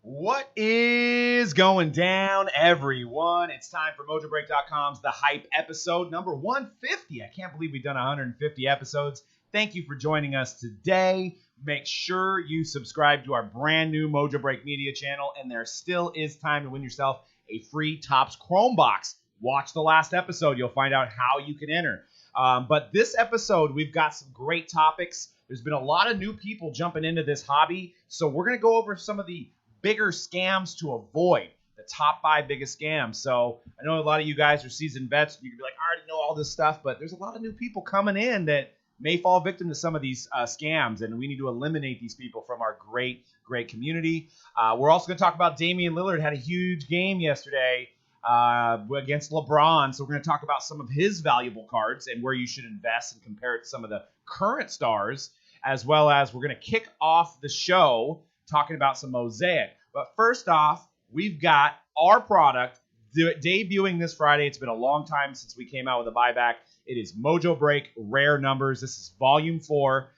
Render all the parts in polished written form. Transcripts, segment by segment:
What is going down, everyone? It's time for Mojobreak.com's The Hype episode number 150. I can't believe we've done 150 episodes. Thank you for joining us today. Make sure you subscribe to our brand new Mojobreak media channel, and there still is time to win yourself a free Topps Chrome box. Watch the last episode. You'll find out how you can enter. But this episode, we've got some great topics. There's been a lot of new people jumping into this hobby, so we're going to go over some of the bigger scams to avoid, the top 5 biggest scams. So I know a lot of you guys are seasoned vets. You can be like, I already know all this stuff, but there's a lot of new people coming in that may fall victim to some of these scams, and we need to eliminate these people from our great community. We're also going to talk about Damian Lillard. Had a huge game yesterday against LeBron, so we're going to talk about some of his valuable cards and where you should invest and compare it to some of the current stars, as well as we're going to kick off the show talking about some Mosaic. But first off, we've got our product debuting this Friday. It's been a long time since we came out with a buyback. It is Mojobreak Rare Numbers. This is Volume 4.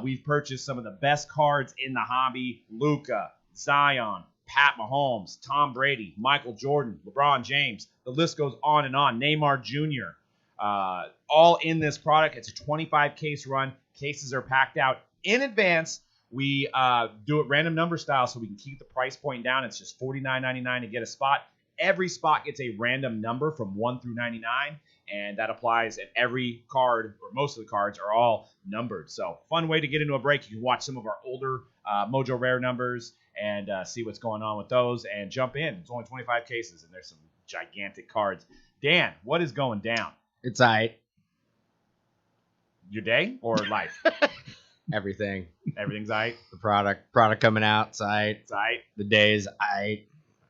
We've purchased some of the best cards in the hobby. Luka, Zion, Pat Mahomes, Tom Brady, Michael Jordan, LeBron James. The list goes on and on. Neymar Jr. All in this product. It's a 25-case run. Cases are packed out in advance. We do it random number style so we can keep the price point down. It's just $49.99 to get a spot. Every spot gets a random number from 1 through 99, and that applies at every card, or most of the cards are all numbered. So fun way to get into a break. You can watch some of our older Mojo Rare numbers and see what's going on with those and jump in. It's only 25 cases, and there's some gigantic cards. Dan, what is going down? It's aight. Your day or life? Everything. Everything's aight. The product coming out, it's aight. It's aight. The day's aight.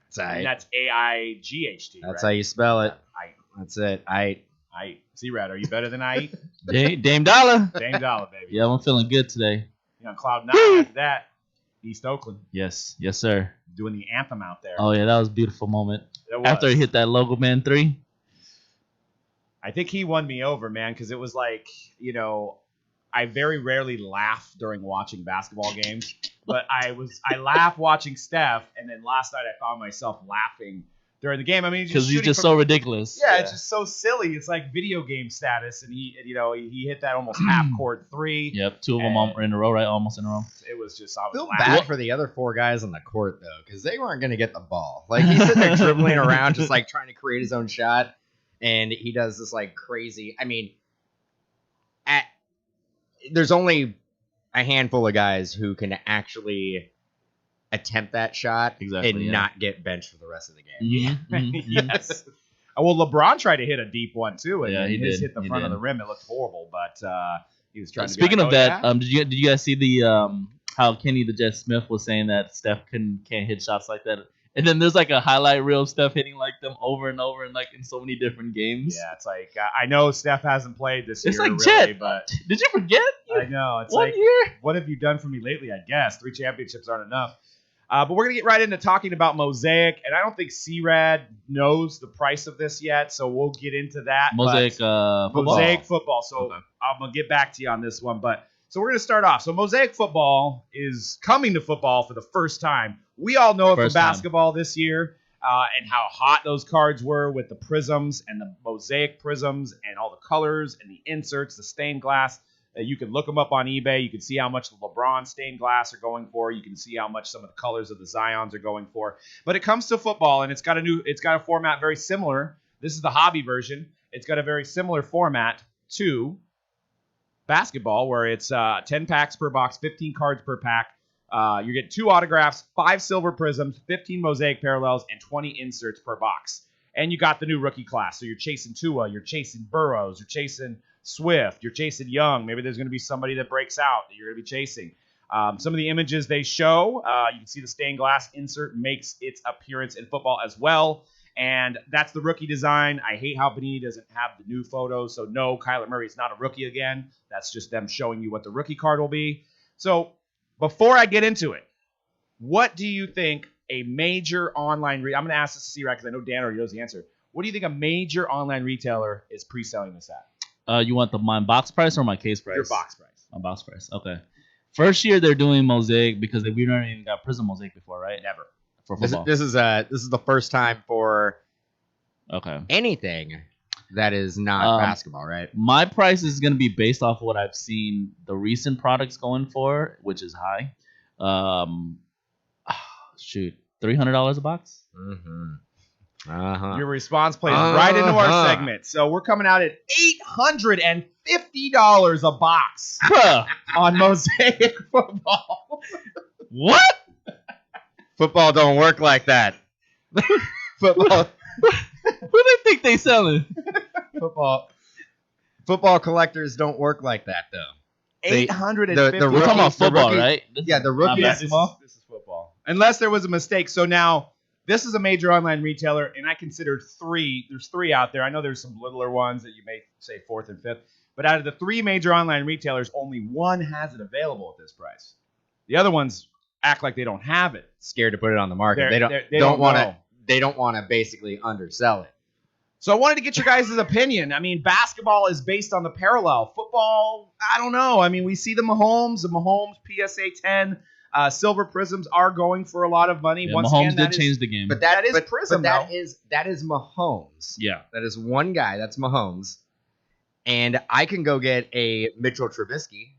It's aight. And that's AIGHT, right? That's how you spell it. Aight. That's it. Aight. Aight. C-Rad, are you better than aight? Dame Dollar. Dame Dollar, baby. Yeah, I'm feeling good today. You know, Cloud 9 after that. East Oakland. Yes, sir. Doing the anthem out there. Oh yeah, that was a beautiful moment. It was. After he hit that Logo Man 3. I think he won me over, man, because it was like, you know, I very rarely laugh during watching basketball games, but I laugh watching Steph, and then last night I found myself laughing during the game. I mean, because he's just so ridiculous. Yeah, it's just so silly. It's like video game status, and he hit that almost half court 3. Yep, 2 of them in a row, right? Almost in a row. It was just I feel bad for the other 4 guys on the court though, because they weren't going to get the ball. Like he's sitting there dribbling around, just like trying to create his own shot, and he does this like crazy. I mean, there's only a handful of guys who can actually attempt that shot and not get benched for the rest of the game. Yes. Well, LeBron tried to hit a deep one too, and he did. Hit the front of the rim. It looked horrible, but he was trying to. Speaking of that, did you guys see the how Kenny the Jet Smith was saying that Steph can't hit shots like that? And then there's like a highlight reel of Steph hitting like them over and over and like in so many different games. Yeah, it's like I know Steph hasn't played this year. It's like really, but did you forget? I know. It's 1 like, year? What have you done for me lately? I guess 3 championships aren't enough. But we're gonna get right into talking about Mosaic, and I don't think C-Rad knows the price of this yet, so we'll get into that. Mosaic football. Mosaic football. So okay. I'm gonna get back to you on this one, but. So we're going to start off. So Mosaic Football is coming to football for the first time. We all know it from basketball this year and how hot those cards were with the prisms and the Mosaic prisms and all the colors and the inserts, the stained glass. You can look them up on eBay. You can see how much the LeBron stained glass are going for. You can see how much some of the colors of the Zions are going for. But it comes to football, and it's got a format very similar. This is the hobby version. It's got a very similar format to basketball, where it's 10 packs per box, 15 cards per pack. You get 2 autographs, 5 silver prisms, 15 Mosaic parallels, and 20 inserts per box. And you got the new rookie class. So you're chasing Tua, you're chasing Burrows, you're chasing Swift, you're chasing Young. Maybe there's going to be somebody that breaks out that you're going to be chasing. Some of the images they show, you can see the stained glass insert makes its appearance in football as well. And that's the rookie design. I hate how Panini doesn't have the new photos. So no, Kyler Murray is not a rookie again. That's just them showing you what the rookie card will be. So before I get into it, what do you think a major online I'm going to ask this to C-Rad because I know Dan already knows the answer. What do you think a major online retailer is pre-selling this at? You want my box price or my case price? Your box price. My box price. Okay. First year they're doing Mosaic because we've never even got Prizm Mosaic before, right? Never. for football. This is the first time for anything that is not basketball, right? My price is going to be based off of what I've seen the recent products going for, which is high. $300 a box. Mm-hmm. Your response plays right into our segment. So we're coming out at $850 a box on Mosaic Football. What? Football don't work like that. Football. Who they think they selling? Football collectors don't work like that, though. 850. We're talking about football, rookies, right? The rookies. This is football. Unless there was a mistake. So now, this is a major online retailer, and I consider three. There's three out there. I know there's some littler ones that you may say fourth and fifth. But out of the three major online retailers, only one has it available at this price. The other ones act like they don't have it. Scared to put it on the market. They don't want to. They don't want to basically undersell it. So I wanted to get your guys' opinion. I mean, basketball is based on the parallel. Football, I don't know. I mean, we see the Mahomes PSA 10 silver Prizms are going for a lot of money. Yeah, Once Mahomes again, did change the game. But that is Prizm. But that is Mahomes. Yeah. That is one guy. That's Mahomes. And I can go get a Mitchell Trubisky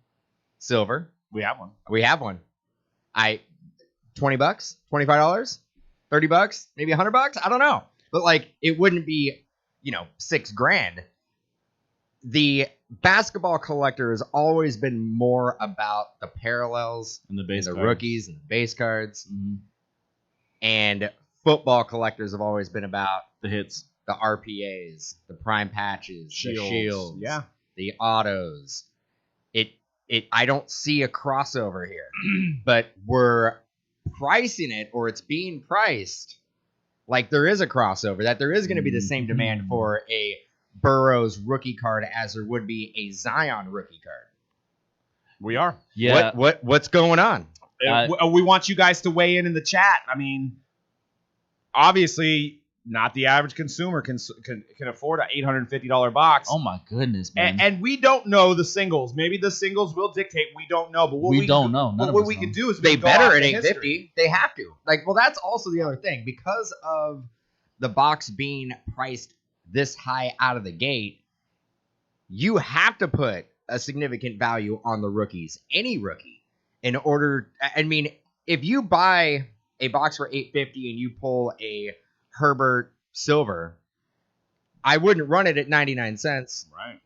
silver. We have one. $20, $25, $30, maybe $100. I don't know. But like, it wouldn't be, $6,000. The basketball collector has always been more about the parallels and the base and the cards. rookies and the base cards. Mm-hmm. And football collectors have always been about The hits. the RPAs, the prime patches, the shields, the autos. I don't see a crossover here, but we're pricing it, or it's being priced like there is a crossover, that there is going to be the same demand for a Burrows rookie card as there would be a Zion rookie card. We are. Yeah. What's going on? We want you guys to weigh in the chat. I mean, obviously, not the average consumer can afford an $850 box. Oh my goodness, man! And we don't know the singles. Maybe the singles will dictate. We don't know. But what we don't know. What we can do is they go better off at the $850. history. They have to. That's also the other thing, because of the box being priced this high out of the gate. You have to put a significant value on the rookies, any rookie, in order. I mean, if you buy a box for $850 and you pull a Herbert silver, I wouldn't run it at 99 cents. Right.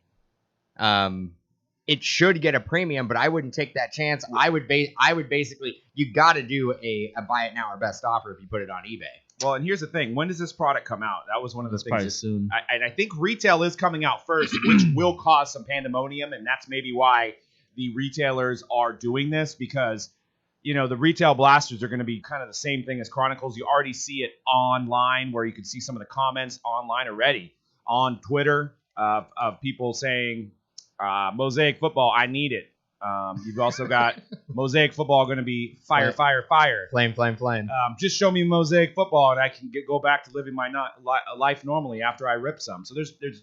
It should get a premium, but I wouldn't take that chance. I would basically, you got to do a buy it now or best offer if you put it on eBay. Well, and here's the thing. When does this product come out? That was one of the things. Probably soon. I think retail is coming out first, which will cause some pandemonium, and that's maybe why the retailers are doing this, because the retail blasters are going to be kind of the same thing as Chronicles. You already see it online, where you can see some of the comments online already on Twitter of people saying, Mosaic Football, I need it. You've also got Mosaic Football going to be fire. Flame. Just show me Mosaic Football, and I can go back to living my life normally after I rip some. So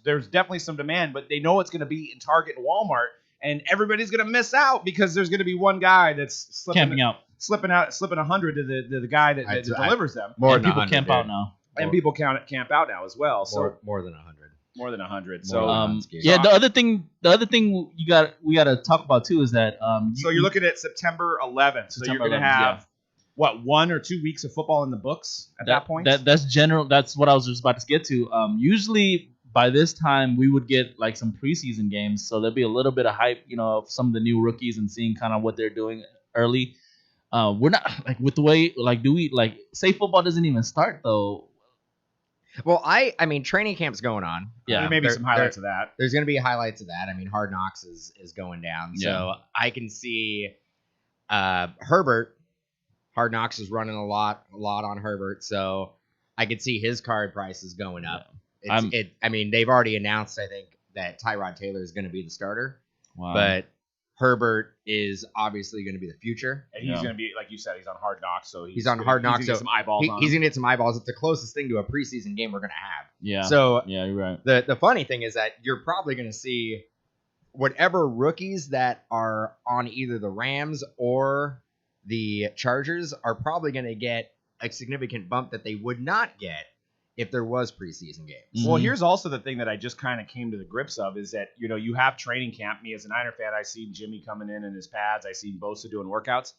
there's definitely some demand, but they know it's going to be in Target and Walmart, and everybody's going to miss out because there's going to be one guy that's slipping out, slipping 100 to the guy that delivers them. More and than people 100, camp out now. And people camp out now as well. So more than 100. More than 100. More So than yeah, the other thing we got to talk about too is that so you're looking at September 11th. So you're going to have what, 1 or 2 weeks of football in the books at that point? That's general. That's what I was just about to get to. Usually by this time we would get like some preseason games, so there'd be a little bit of hype, of some of the new rookies and seeing kind of what they're doing early. We're not like with the way do we say football doesn't even start though. Well, I mean, training camp's going on. Yeah, there may be some highlights of that. There's going to be highlights of that. I mean, Hard Knocks is going down, so I can see Herbert. Hard Knocks is running a lot on Herbert, so I could see his card prices going up. Yeah. I mean, they've already announced, I think, that Tyrod Taylor is going to be the starter. Wow. But Herbert is obviously going to be the future. And he's going to be, like you said, he's on Hard Knocks. So he's on Hard Knocks. He's going to get some eyeballs on him. He's going to get some eyeballs. It's the closest thing to a preseason game we're going to have. Yeah. So yeah, you're right. The funny thing is that you're probably going to see whatever rookies that are on either the Rams or the Chargers are probably going to get a significant bump that they would not get if there was preseason games. Well, here's also the thing that I just kind of came to the grips of is that, you have training camp. Me as a Niner fan, I see Jimmy coming in his pads. I see Bosa doing workouts.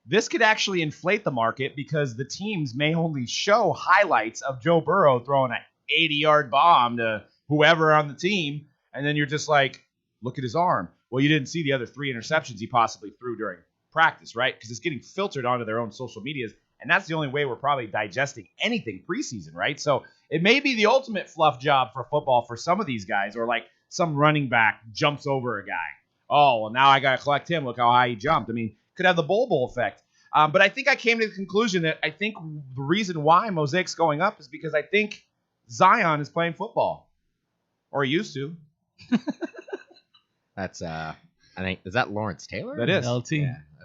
This could actually inflate the market because the teams may only show highlights of Joe Burrow throwing an 80-yard bomb to whoever on the team, and then you're just like, look at his arm. Well, you didn't see the other 3 interceptions he possibly threw during practice, right? Because it's getting filtered onto their own social medias. And that's the only way we're probably digesting anything preseason, right? So it may be the ultimate fluff job for football for some of these guys, or like some running back jumps over a guy. Oh, well, now I got to collect him. Look how high he jumped. I mean, could have the bowl effect. But I think I came to the conclusion that I think the reason why Mosaic's going up is because I think Zion is playing football. Or he used to. That's, I think, is that Lawrence Taylor? That is. LT.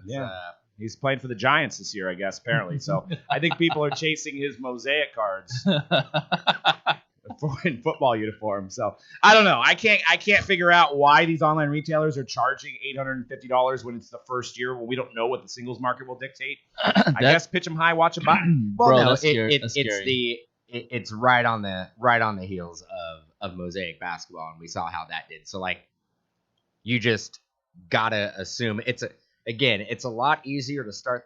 Yeah. He's playing for the Giants this year, I guess, apparently. So I think people are chasing his Mosaic cards in football uniform. So I don't know. I can't figure out why these online retailers are charging $850 when it's the first year when we don't know what the singles market will dictate. I guess pitch them high, watch them buy. Well, Bro, no, that's scary. That's it's right on the heels of Mosaic basketball, and we saw how that did. So like, you just gotta assume it's a lot easier to start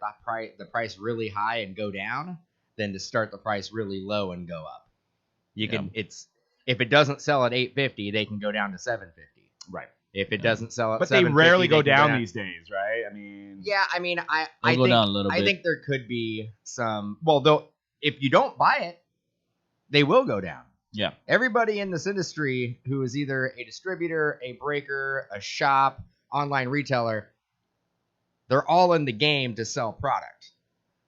the price really high and go down than to start the price really low and go up. If it doesn't sell at $850, they can go down to $750. Right. If it doesn't sell at $750, but they rarely go down these days, right? I mean, I go down a little bit. think there could be some. Well, though, if you don't buy it, they will go down. Yeah. Everybody in this industry who is either a distributor, a breaker, a shop, online retailer, they're all in the game to sell product.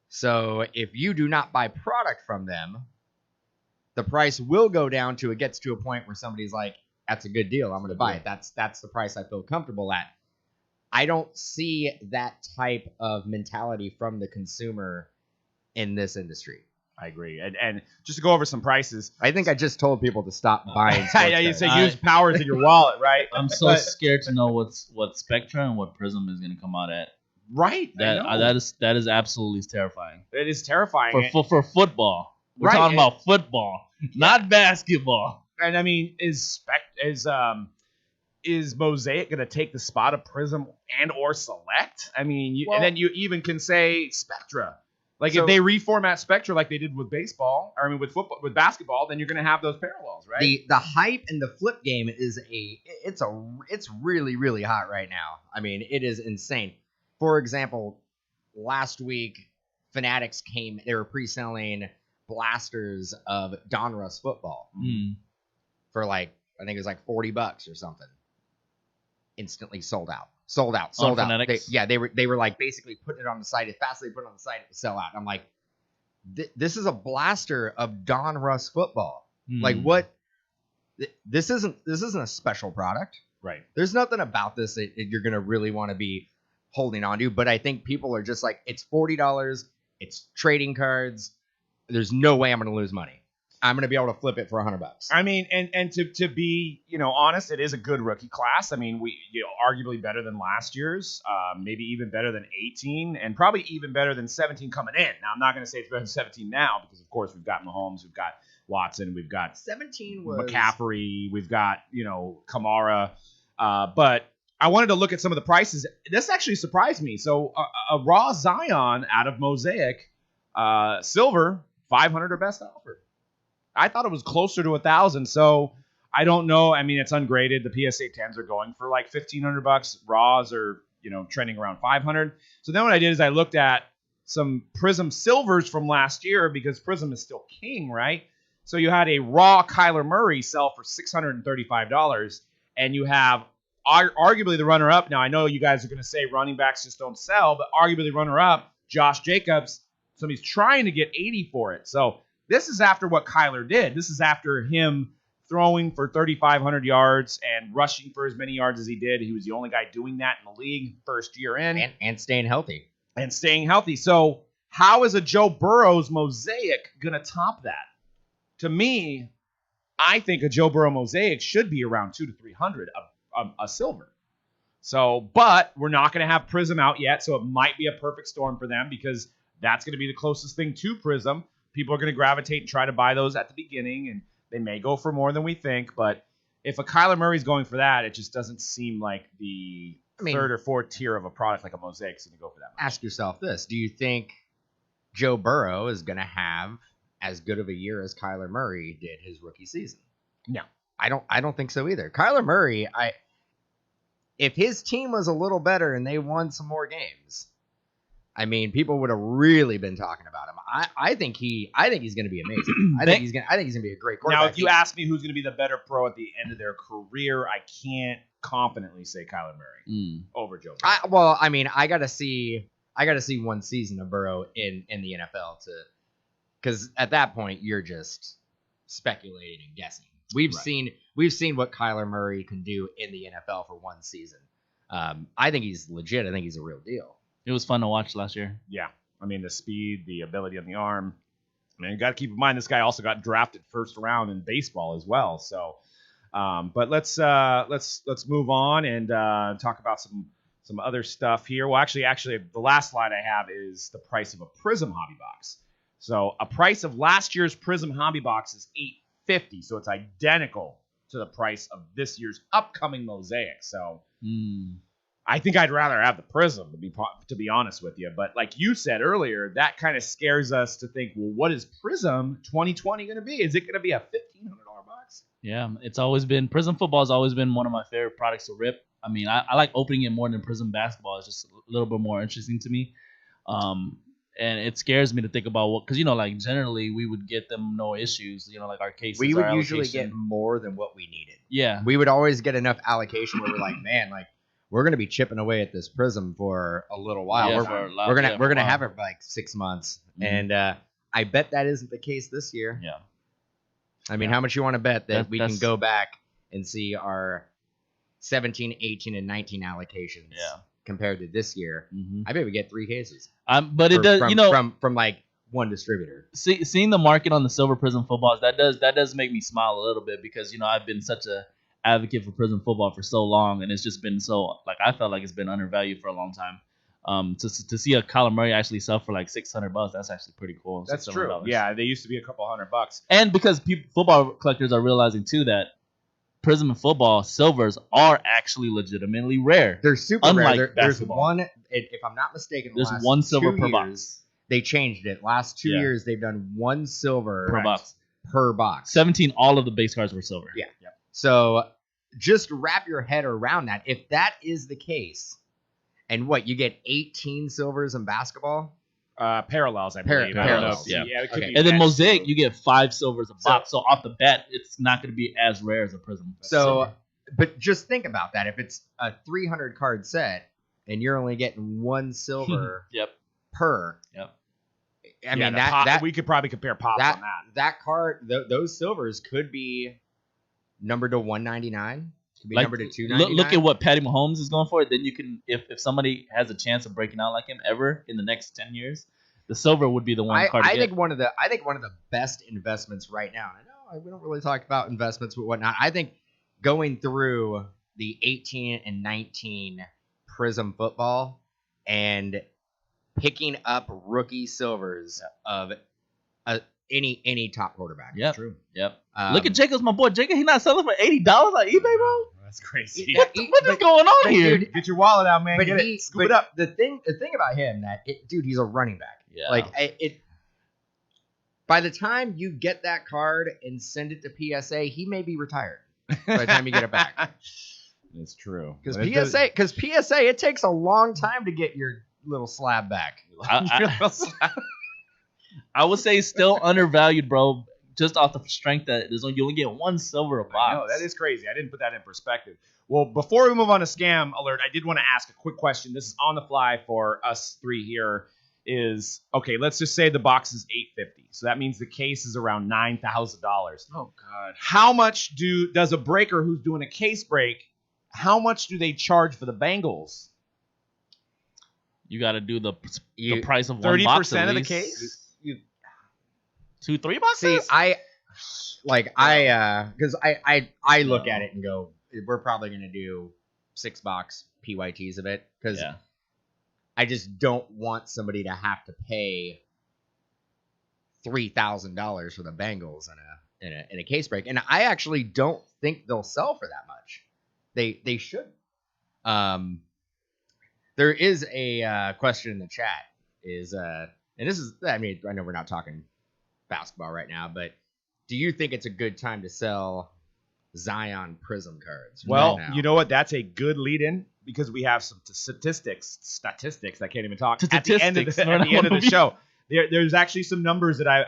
So if you do not buy product from them, the price will go down to it gets to a point where somebody's like, that's a good deal. I'm going to buy it. That's the price I feel comfortable at. I don't see that type of mentality from the consumer in this industry. I agree. And just to go over some prices. I think I just told people to stop buying. Yeah, you say use powers in your wallet, right? I'm so scared to know what Spectra and what Prizm is going to come out at. Right. That is absolutely terrifying. It is terrifying. For football. We're talking about football, not basketball. And I mean, is Mosaic going to take the spot of Prizm and or Select? I mean, and then you even can say Spectra. Like if they reformat Spectra like they did with baseball, or I mean with football, with basketball, then you're going to have those parallels, right? The hype and the flip game it's really, really hot right now. I mean, it is insane. For example, last week, Fanatics they were pre-selling blasters of Donruss football for I think it was like $40 or something. Instantly sold out. Fanatics? They were like basically putting it on the site. As fast as they put it on the site, it would sell out. And I'm like, this is a blaster of Donruss football. Like what? This isn't a special product. Right. There's nothing about this that you're gonna really want to be holding on to. But I think people are just like, it's $40. It's trading cards. There's no way I'm gonna lose money. I'm going to be able to flip it for $100. I mean, and to be, honest, it is a good rookie class. I mean, we arguably better than last year's, maybe even better than 18, and probably even better than 17 coming in. Now, I'm not going to say it's better than 17 now because, of course, we've got Mahomes, we've got Watson, we've got 17 was McCaffrey, we've got Kamara, but I wanted to look at some of the prices. This actually surprised me. So a raw Zion out of Mosaic, silver, $500 or best offer. I thought it was closer to $1,000, so I don't know. I mean, it's ungraded. The PSA 10s are going for like $1,500. Raws are, trending around $500. So then what I did is I looked at some Prizm Silvers from last year because Prizm is still king, right? So you had a raw Kyler Murray sell for $635, and you have arguably the runner-up. Now, I know you guys are going to say running backs just don't sell, but arguably the runner-up, Josh Jacobs, somebody's trying to get 80 for it. So this is after what Kyler did. This is after him throwing for 3,500 yards and rushing for as many yards as he did. He was the only guy doing that in the league first year in. And staying healthy. So how is a Joe Burrow's Mosaic going to top that? To me, I think a Joe Burrow Mosaic should be around $200 to $300 a silver. So, but we're not going to have Prizm out yet, so it might be a perfect storm for them because that's going to be the closest thing to Prizm. People are going to gravitate and try to buy those at the beginning, and they may go for more than we think. But if a Kyler Murray's going for that, it just doesn't seem like the third or fourth tier of a product like a Mosaic is going to go for that much. Ask yourself this. Do you think Joe Burrow is going to have as good of a year as Kyler Murray did his rookie season? No. I don't think so either. Kyler Murray, if his team was a little better and they won some more games, I mean, people would have really been talking about him. I think he's going to be amazing. I think he's going to be a great quarterback. Now, if you ask me who's going to be the better pro at the end of their career, I can't confidently say Kyler Murray over Joe Burrow. I got to see one season of Burrow in the NFL because at that point you're just speculating and guessing. We've seen what Kyler Murray can do in the NFL for one season. I think he's legit. I think he's a real deal. It was fun to watch last year. Yeah. I mean, the speed, the ability on the arm. I mean, you got to keep in mind this guy also got drafted first round in baseball as well. So, but let's move on and talk about some other stuff here. Well, actually, the last slide I have is the price of a Prizm hobby box. So, a price of last year's Prizm hobby box is $850. So, it's identical to the price of this year's upcoming Mosaic. So, I think I'd rather have the Prizm, to be honest with you. But like you said earlier, that kind of scares us to think, well, what is Prizm 2020 going to be? Is it going to be a $1,500 box? Yeah, it's always been Prizm football has always been one of my favorite products to rip. I mean, I like opening it more than Prizm basketball. It's just a little bit more interesting to me. And it scares me to think about what, because, like generally we would get them no issues, like our cases. We would usually get more than what we needed. Yeah. We would always get enough allocation where we're like, man, like, we're going to be chipping away at this Prizm for a little while. Yeah, we're going to have it for like 6 months. Mm-hmm. And I bet that isn't the case this year. Yeah. I mean, how much you want to bet that we can go back and see our 17, 18, and 19 allocations compared to this year? Mm-hmm. I bet we get 3 cases. But it does, from like one distributor. Seeing the market on the silver Prizm footballs, that does make me smile a little bit because, I've been such a advocate for Prizm football for so long, and it's just been so, like, I felt like it's been undervalued for a long time. To see a Kyler Murray actually sell for like $600, that's actually pretty cool. That's true. Yeah, they used to be a couple $100. And because football collectors are realizing too that Prizm and football silvers are actually legitimately rare. They're super unlike rare. There's one, if I'm not mistaken, there's one silver per box. They changed it. Last 2 years, they've done one silver per box. 17, all of the base cards were silver. Yeah. Yep. So just wrap your head around that. If that is the case, and you get 18 silvers in basketball? Parallels, I believe. Parallels, yeah. It could be and then Mosaic, you get 5 silvers a box. So off the bat, it's not going to be as rare as a Prizm. But just think about that. If it's a 300 card set and you're only getting 1 silver per. Yep. I mean, that we could probably compare pops on that. That card, those silvers could be numbered to 199. Could be numbered to 299. Look at what Patty Mahomes is going for. Then you can, if somebody has a chance of breaking out like him ever in the next 10 years, the silver would be the one card. I think one of the best investments right now. And I know we don't really talk about investments but whatnot. I think going through the 18 and 19 Prizm football and picking up rookie silvers of any top quarterback. Yeah, true. Yep. Look at Jacobs, my boy. Jacob, he not selling for $80 on eBay, bro. That's crazy. What is going on here? Dude, get your wallet out, man. Scoop it up. The thing about him dude, he's a running back. Yeah. Like by the time you get that card and send it to PSA, he may be retired by the time you get it back. It's true. Because PSA, it takes a long time to get your little slab back. I would say still undervalued, bro. Just off the strength that you only get 1 silver a box. No, that is crazy. I didn't put that in perspective. Well, before we move on to Scam Alert, I did want to ask a quick question. This is on the fly for us 3 here. Okay, let's just say the box is $850. So that means the case is around $9,000. Oh, God. How much does a breaker who's doing a case break, how much do they charge for the Bengals? You got to do the price of 1 box 30% of the case? 2-3 boxes? See, because I look at it and go, we're probably going to do 6 box PYTs of it. Because I just don't want somebody to have to pay $3,000 for the Bengals in a case break. And I actually don't think they'll sell for that much. They should. There is a question in the chat and this is, I mean, I know we're not talking basketball right now, but do you think it's a good time to sell Zion Prizm cards? Well, right now? you know what? That's a good lead-in because we have some statistics. I can't even talk. At the end of the show, there's actually some numbers that I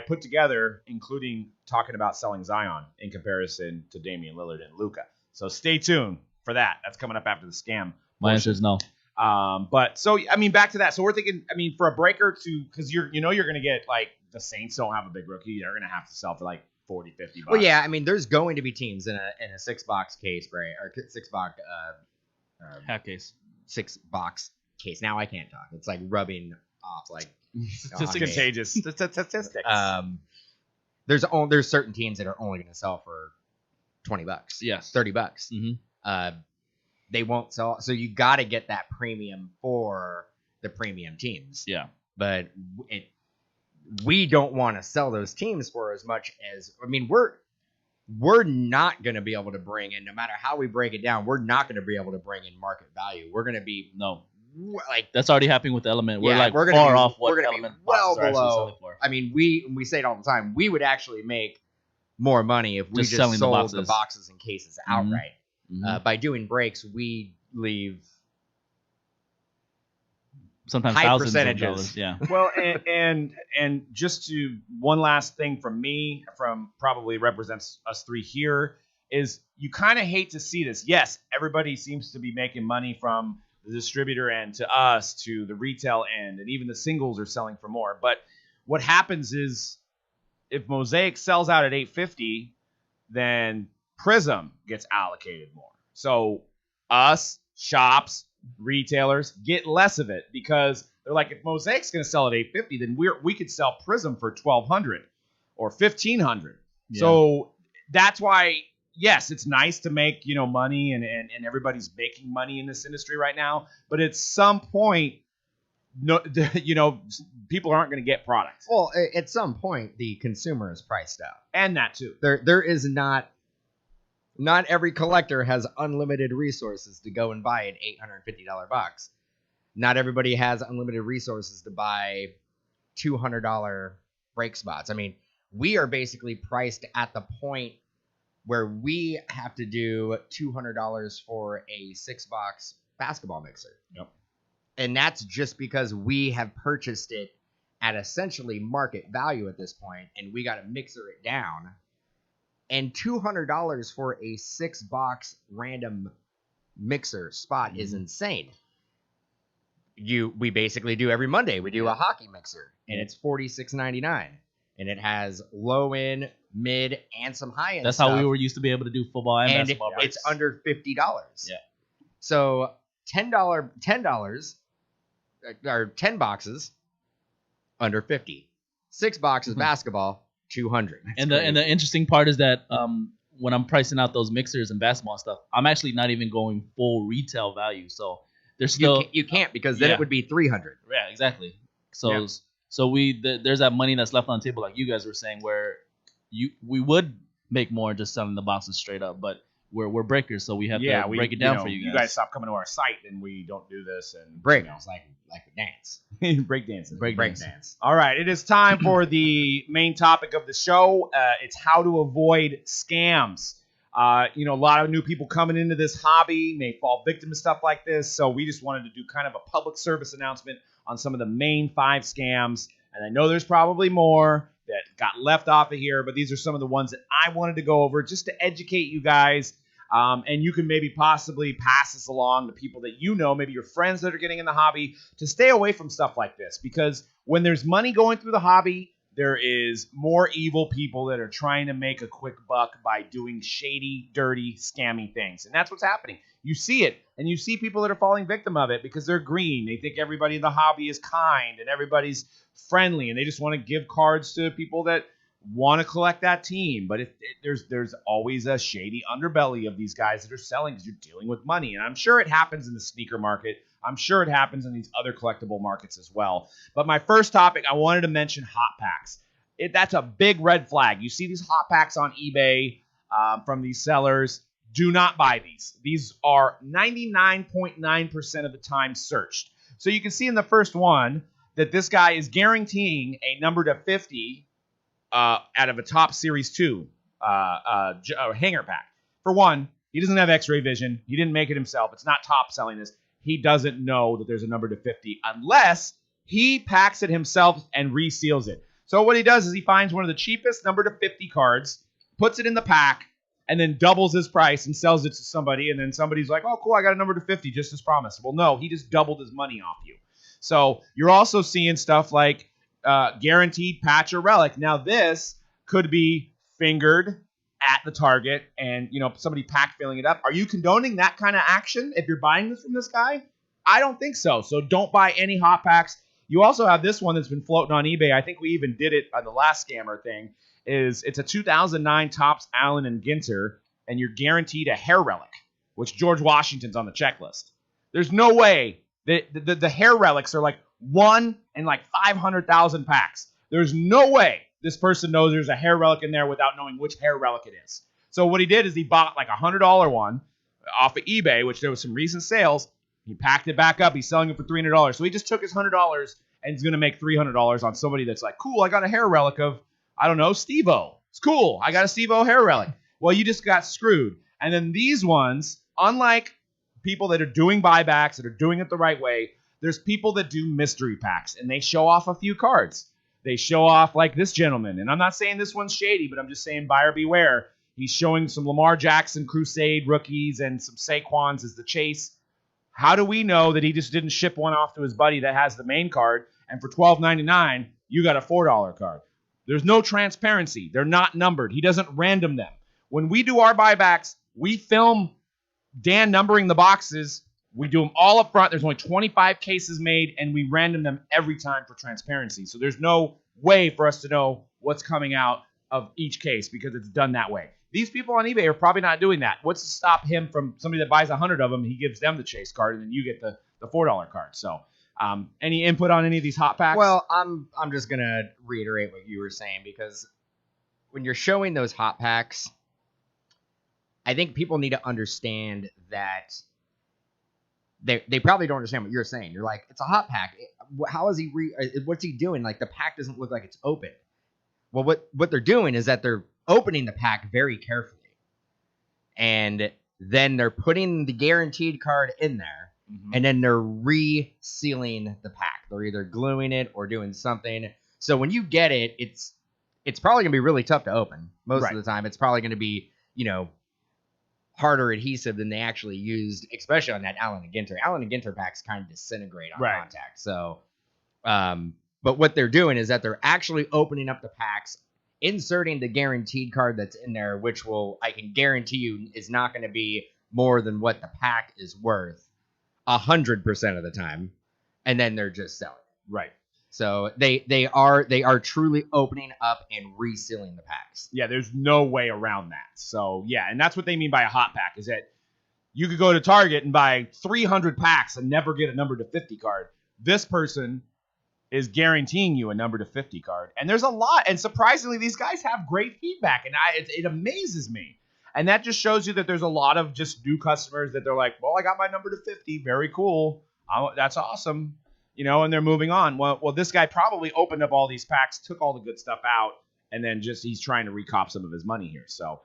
put together, including talking about selling Zion in comparison to Damian Lillard and Luka. So stay tuned for that. That's coming up after the scam. My answer is no. But so I mean, back to that. So we're thinking, I mean, for a breaker to, because you're going to get, like, the Saints don't have a big rookie. They're going to have to sell for like $40, $50. Well, yeah, I mean, there's going to be teams in a 6-box case, right? Or 6-box Half case. 6-box case. Now I can't talk. It's like rubbing off like contagious statistics. There's certain teams that are only going to sell for $20. Yes. $30. Mm-hmm. They won't sell. So you got to get that premium for the premium teams. Yeah. But we don't want to sell those teams for as much as, I mean, we're not going to be able to bring in, no matter how we break it down, we're not going to be able to bring in market value. We're going to be like, that's already happening with the Element. We're we're gonna far be, off what we're gonna Element be well boxes are actually below. selling for. I mean, we say it all the time. We would actually make more money if we Just just selling sold the the boxes and cases outright. Mm-hmm. By doing breaks, we leave sometimes high thousands percentages. of dollars. Yeah. Well, and just to one last thing from me, from probably represents us three here, is you kind of hate to see this. Yes, everybody seems to be making money from the distributor end to us to the retail end, and even the singles are selling for more. But what happens is if Mosaic sells out at $850, then Prizm gets allocated more. So us, shops, retailers get less of it because they're like, if Mosaic's going to sell at $850, then we could sell Prizm for $1,200 or $1,500. Yeah. So that's why, yes, it's nice to make, money and everybody's making money in this industry right now. But at some point, no, people aren't going to get product. Well, at some point, the consumer is priced out, And that too. there is not every collector has unlimited resources to go and buy an $850 box. Not everybody has unlimited resources to buy $200 break spots. I mean, we are basically priced at the point where we have to do $200 for a 6-box basketball mixer. Yep. And that's just because we have purchased it at essentially market value at this point, and we got to mixer it down. And $200 for a 6-box random mixer spot is insane. We basically do every Monday. We do a hockey mixer, and it's $46.99, and it has low end, mid, and some high end. That's stuff. how we were used to be able to do football and basketball. It's under $50. Yeah. So $10 or 10 boxes under 50. 6 boxes basketball. 200. And the interesting part is that when I'm pricing out those mixers and basketball and stuff, I'm actually not even going full retail value. So there's still you can't because then it would be 300. Yeah, exactly. So there's that money that's left on the table, like you guys were saying, where we would make more just selling the boxes straight up, but we're breakers, so we have to break it down for you guys. You guys stop coming to our site, and we don't do this. And break like a dance. Break dancing. Break dance. All right, it is time for the main topic of the show. It's how to avoid scams. A lot of new people coming into this hobby may fall victim to stuff like this, so we just wanted to do kind of a public service announcement on some of the main 5 scams. And I know there's probably more that got left off of here, but these are some of the ones that I wanted to go over just to educate you guys. And you can maybe possibly pass this along to people that maybe your friends that are getting in the hobby, to stay away from stuff like this. Because when there's money going through the hobby, there is more evil people that are trying to make a quick buck by doing shady, dirty, scammy things. And that's what's happening. You see it, and you see people that are falling victim of it because they're green. They think everybody in the hobby is kind and everybody's friendly, and they just want to give cards to people that want to collect that team, but there's always a shady underbelly of these guys that are selling because you're dealing with money. And I'm sure it happens in the sneaker market. I'm sure it happens in these other collectible markets as well. But my first topic, I wanted to mention hot packs. That's a big red flag. You see these hot packs on eBay from these sellers. Do not buy these. These are 99.9% of the time searched. So you can see in the first one that this guy is guaranteeing a number to 50 out of a top Series 2 hanger pack. For one, he doesn't have X-ray vision. He didn't make it himself. It's not top selling this. He doesn't know that there's a number to 50 unless he packs it himself and reseals it. So what he does is he finds one of the cheapest number to 50 cards, puts it in the pack, and then doubles his price and sells it to somebody. And then somebody's like, oh, cool, I got a number to 50 just as promised. Well, no, he just doubled his money off you. So you're also seeing stuff like guaranteed patch or relic. Now, this could be fingered at the target and, somebody pack filling it up. Are you condoning that kind of action if you're buying this from this guy? I don't think so. So don't buy any hot packs. You also have this one that's been floating on eBay. I think we even did it on the last scammer thing. It's a 2009 Topps Allen and Ginter, and you're guaranteed a hair relic, which George Washington's on the checklist. There's no way that the hair relics are like 1 in like 500,000 packs. There's no way this person knows there's a hair relic in there without knowing which hair relic it is. So what he did is he bought like a $100 one off of eBay, which there was some recent sales. He packed it back up. He's selling it for $300. So he just took his $100 and he's going to make $300 on somebody that's like, cool, I got a hair relic of, I don't know, Steve-O. It's cool. I got a Steve-O hair relic. Well, you just got screwed. And then these ones, unlike people that are doing buybacks, that are doing it the right way, there's people that do mystery packs, and they show off a few cards. They show off like this gentleman. And I'm not saying this one's shady, but I'm just saying buyer beware. He's showing some Lamar Jackson Crusade rookies and some Saquons as the chase. How do we know that he just didn't ship one off to his buddy that has the main card, and for $12.99, you got a $4 card? There's no transparency. They're not numbered. He doesn't random them. When we do our buybacks, we film Dan numbering the boxes. We do them all up front. There's only 25 cases made, and we random them every time for transparency. So there's no way for us to know what's coming out of each case because it's done that way. These people on eBay are probably not doing that. What's to stop him from somebody that buys 100 of them? He gives them the chase card, and then you get the $4 card. So any input on any of these hot packs? Well, I'm just going to reiterate what you were saying, because when you're showing those hot packs, I think people need to understand that they probably don't understand what you're saying. You're like, it's a hot pack. How is he? What's he doing? Like, the pack doesn't look like it's open. Well, what they're doing is that they're opening the pack very carefully, and then they're putting the guaranteed card in there, and then they're resealing the pack. They're either gluing it or doing something. So when you get it, it's probably gonna be really tough to open. Most of the time, it's probably gonna be harder adhesive than they actually used, especially on that Allen and Ginter. Allen and Ginter packs kind of disintegrate on contact. So, but what they're doing is that they're actually opening up the packs, inserting the guaranteed card that's in there, which I can guarantee you is not going to be more than what the pack is worth 100% of the time, and then they're just selling it. Right. So they are truly opening up and resealing the packs. Yeah, there's no way around that. So yeah, and that's what they mean by a hot pack, is that you could go to Target and buy 300 packs and never get a number to 50 card. This person is guaranteeing you a number to 50 card. And there's a lot. And surprisingly, these guys have great feedback. And it amazes me. And that just shows you that there's a lot of just new customers that they're like, well, I got my number to 50. Very cool. That's awesome. And they're moving on. Well, this guy probably opened up all these packs, took all the good stuff out, and then he's trying to recop some of his money here. So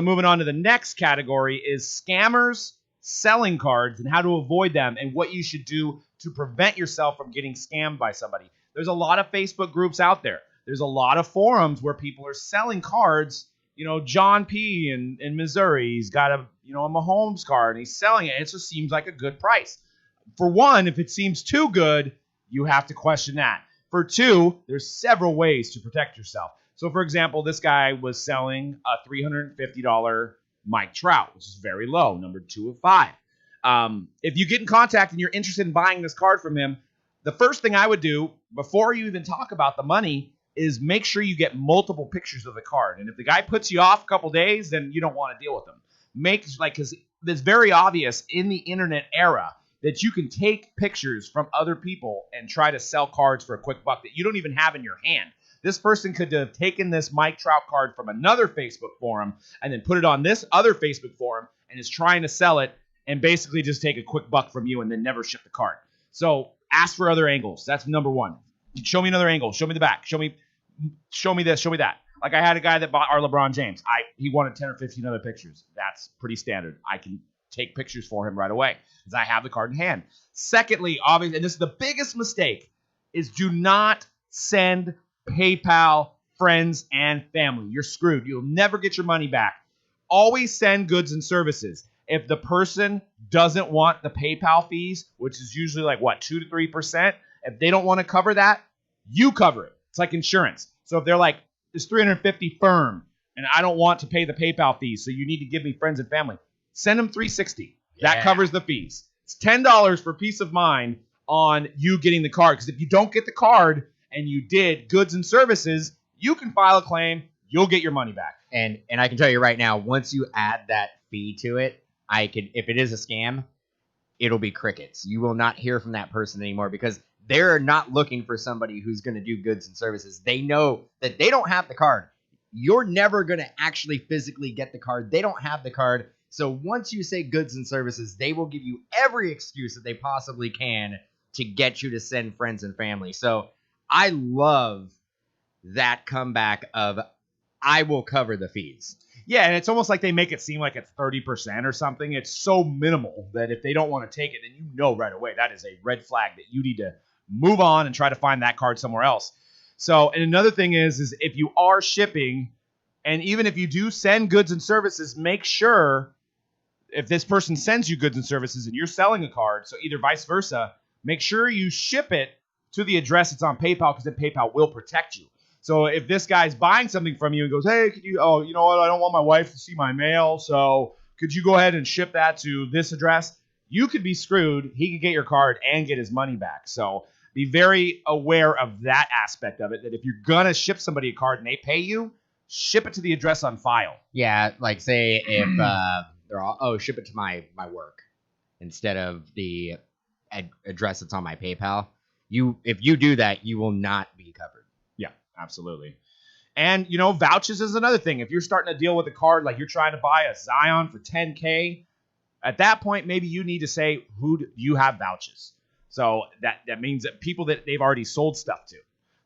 moving on to the next category is scammers selling cards and how to avoid them and what you should do to prevent yourself from getting scammed by somebody. There's a lot of Facebook groups out there. There's a lot of forums where people are selling cards. John P. in Missouri, he's got a Mahomes card, and he's selling it. It just seems like a good price. For one, if it seems too good, you have to question that. For two, there's several ways to protect yourself. So, for example, this guy was selling a $350 Mike Trout, which is very low, number 2 of 5. If you get in contact and you're interested in buying this card from him, the first thing I would do, before you even talk about the money, is make sure you get multiple pictures of the card. And if the guy puts you off a couple days, then you don't want to deal with him. Because it's very obvious in the internet era that you can take pictures from other people and try to sell cards for a quick buck that you don't even have in your hand. This person could have taken this Mike Trout card from another Facebook forum and then put it on this other Facebook forum and is trying to sell it and basically just take a quick buck from you and then never ship the card. So ask for other angles. That's number one. Show me another angle. Show me the back. Show me this. Show me that. Like I had a guy that bought our LeBron James. He wanted 10 or 15 other pictures. That's pretty standard. I can take pictures for him right away because I have the card in hand. Secondly, obviously, and this is the biggest mistake, is do not send PayPal, friends, and family. You're screwed. You'll never get your money back. Always send goods and services. If the person doesn't want the PayPal fees, which is usually like, 2 to 3%, if they don't want to cover that, you cover it. It's like insurance. So if they're like, it's $350 firm, and I don't want to pay the PayPal fees, so you need to give me friends and family, send them $360. That covers the fees. It's $10 for peace of mind on you getting the card. Because if you don't get the card, and you did goods and services, you can file a claim. You'll get your money back. And I can tell you right now, once you add that fee to it, if it is a scam, it'll be crickets. You will not hear from that person anymore because they're not looking for somebody who's going to do goods and services. They know that they don't have the card. You're never going to actually physically get the card. They don't have the card. So once you say goods and services, they will give you every excuse that they possibly can to get you to send friends and family. So I love that comeback of I will cover the fees. Yeah, and it's almost like they make it seem like it's 30% or something. It's so minimal that if they don't want to take it, then you know right away that is a red flag that you need to move on and try to find that card somewhere else. So, and another thing is if you are shipping, and even if you do send goods and services, make sure if this person sends you goods and services and you're selling a card, so either vice versa, make sure you ship it to the address it's on PayPal because then PayPal will protect you. So if this guy's buying something from you and goes, hey, could you, you know what, I don't want my wife to see my mail, so could you go ahead and ship that to this address? You could be screwed. He could get your card and get his money back. So be very aware of that aspect of it, that if you're going to ship somebody a card and they pay you, ship it to the address on file. Yeah, like say if they're all, ship it to my work instead of the address that's on my PayPal. If you do that, you will not be covered. Yeah, absolutely. And, vouchers is another thing. If you're starting to deal with a card, like you're trying to buy a Zion for $10K, at that point, maybe you need to say, who do you have vouchers? So that means that people that they've already sold stuff to.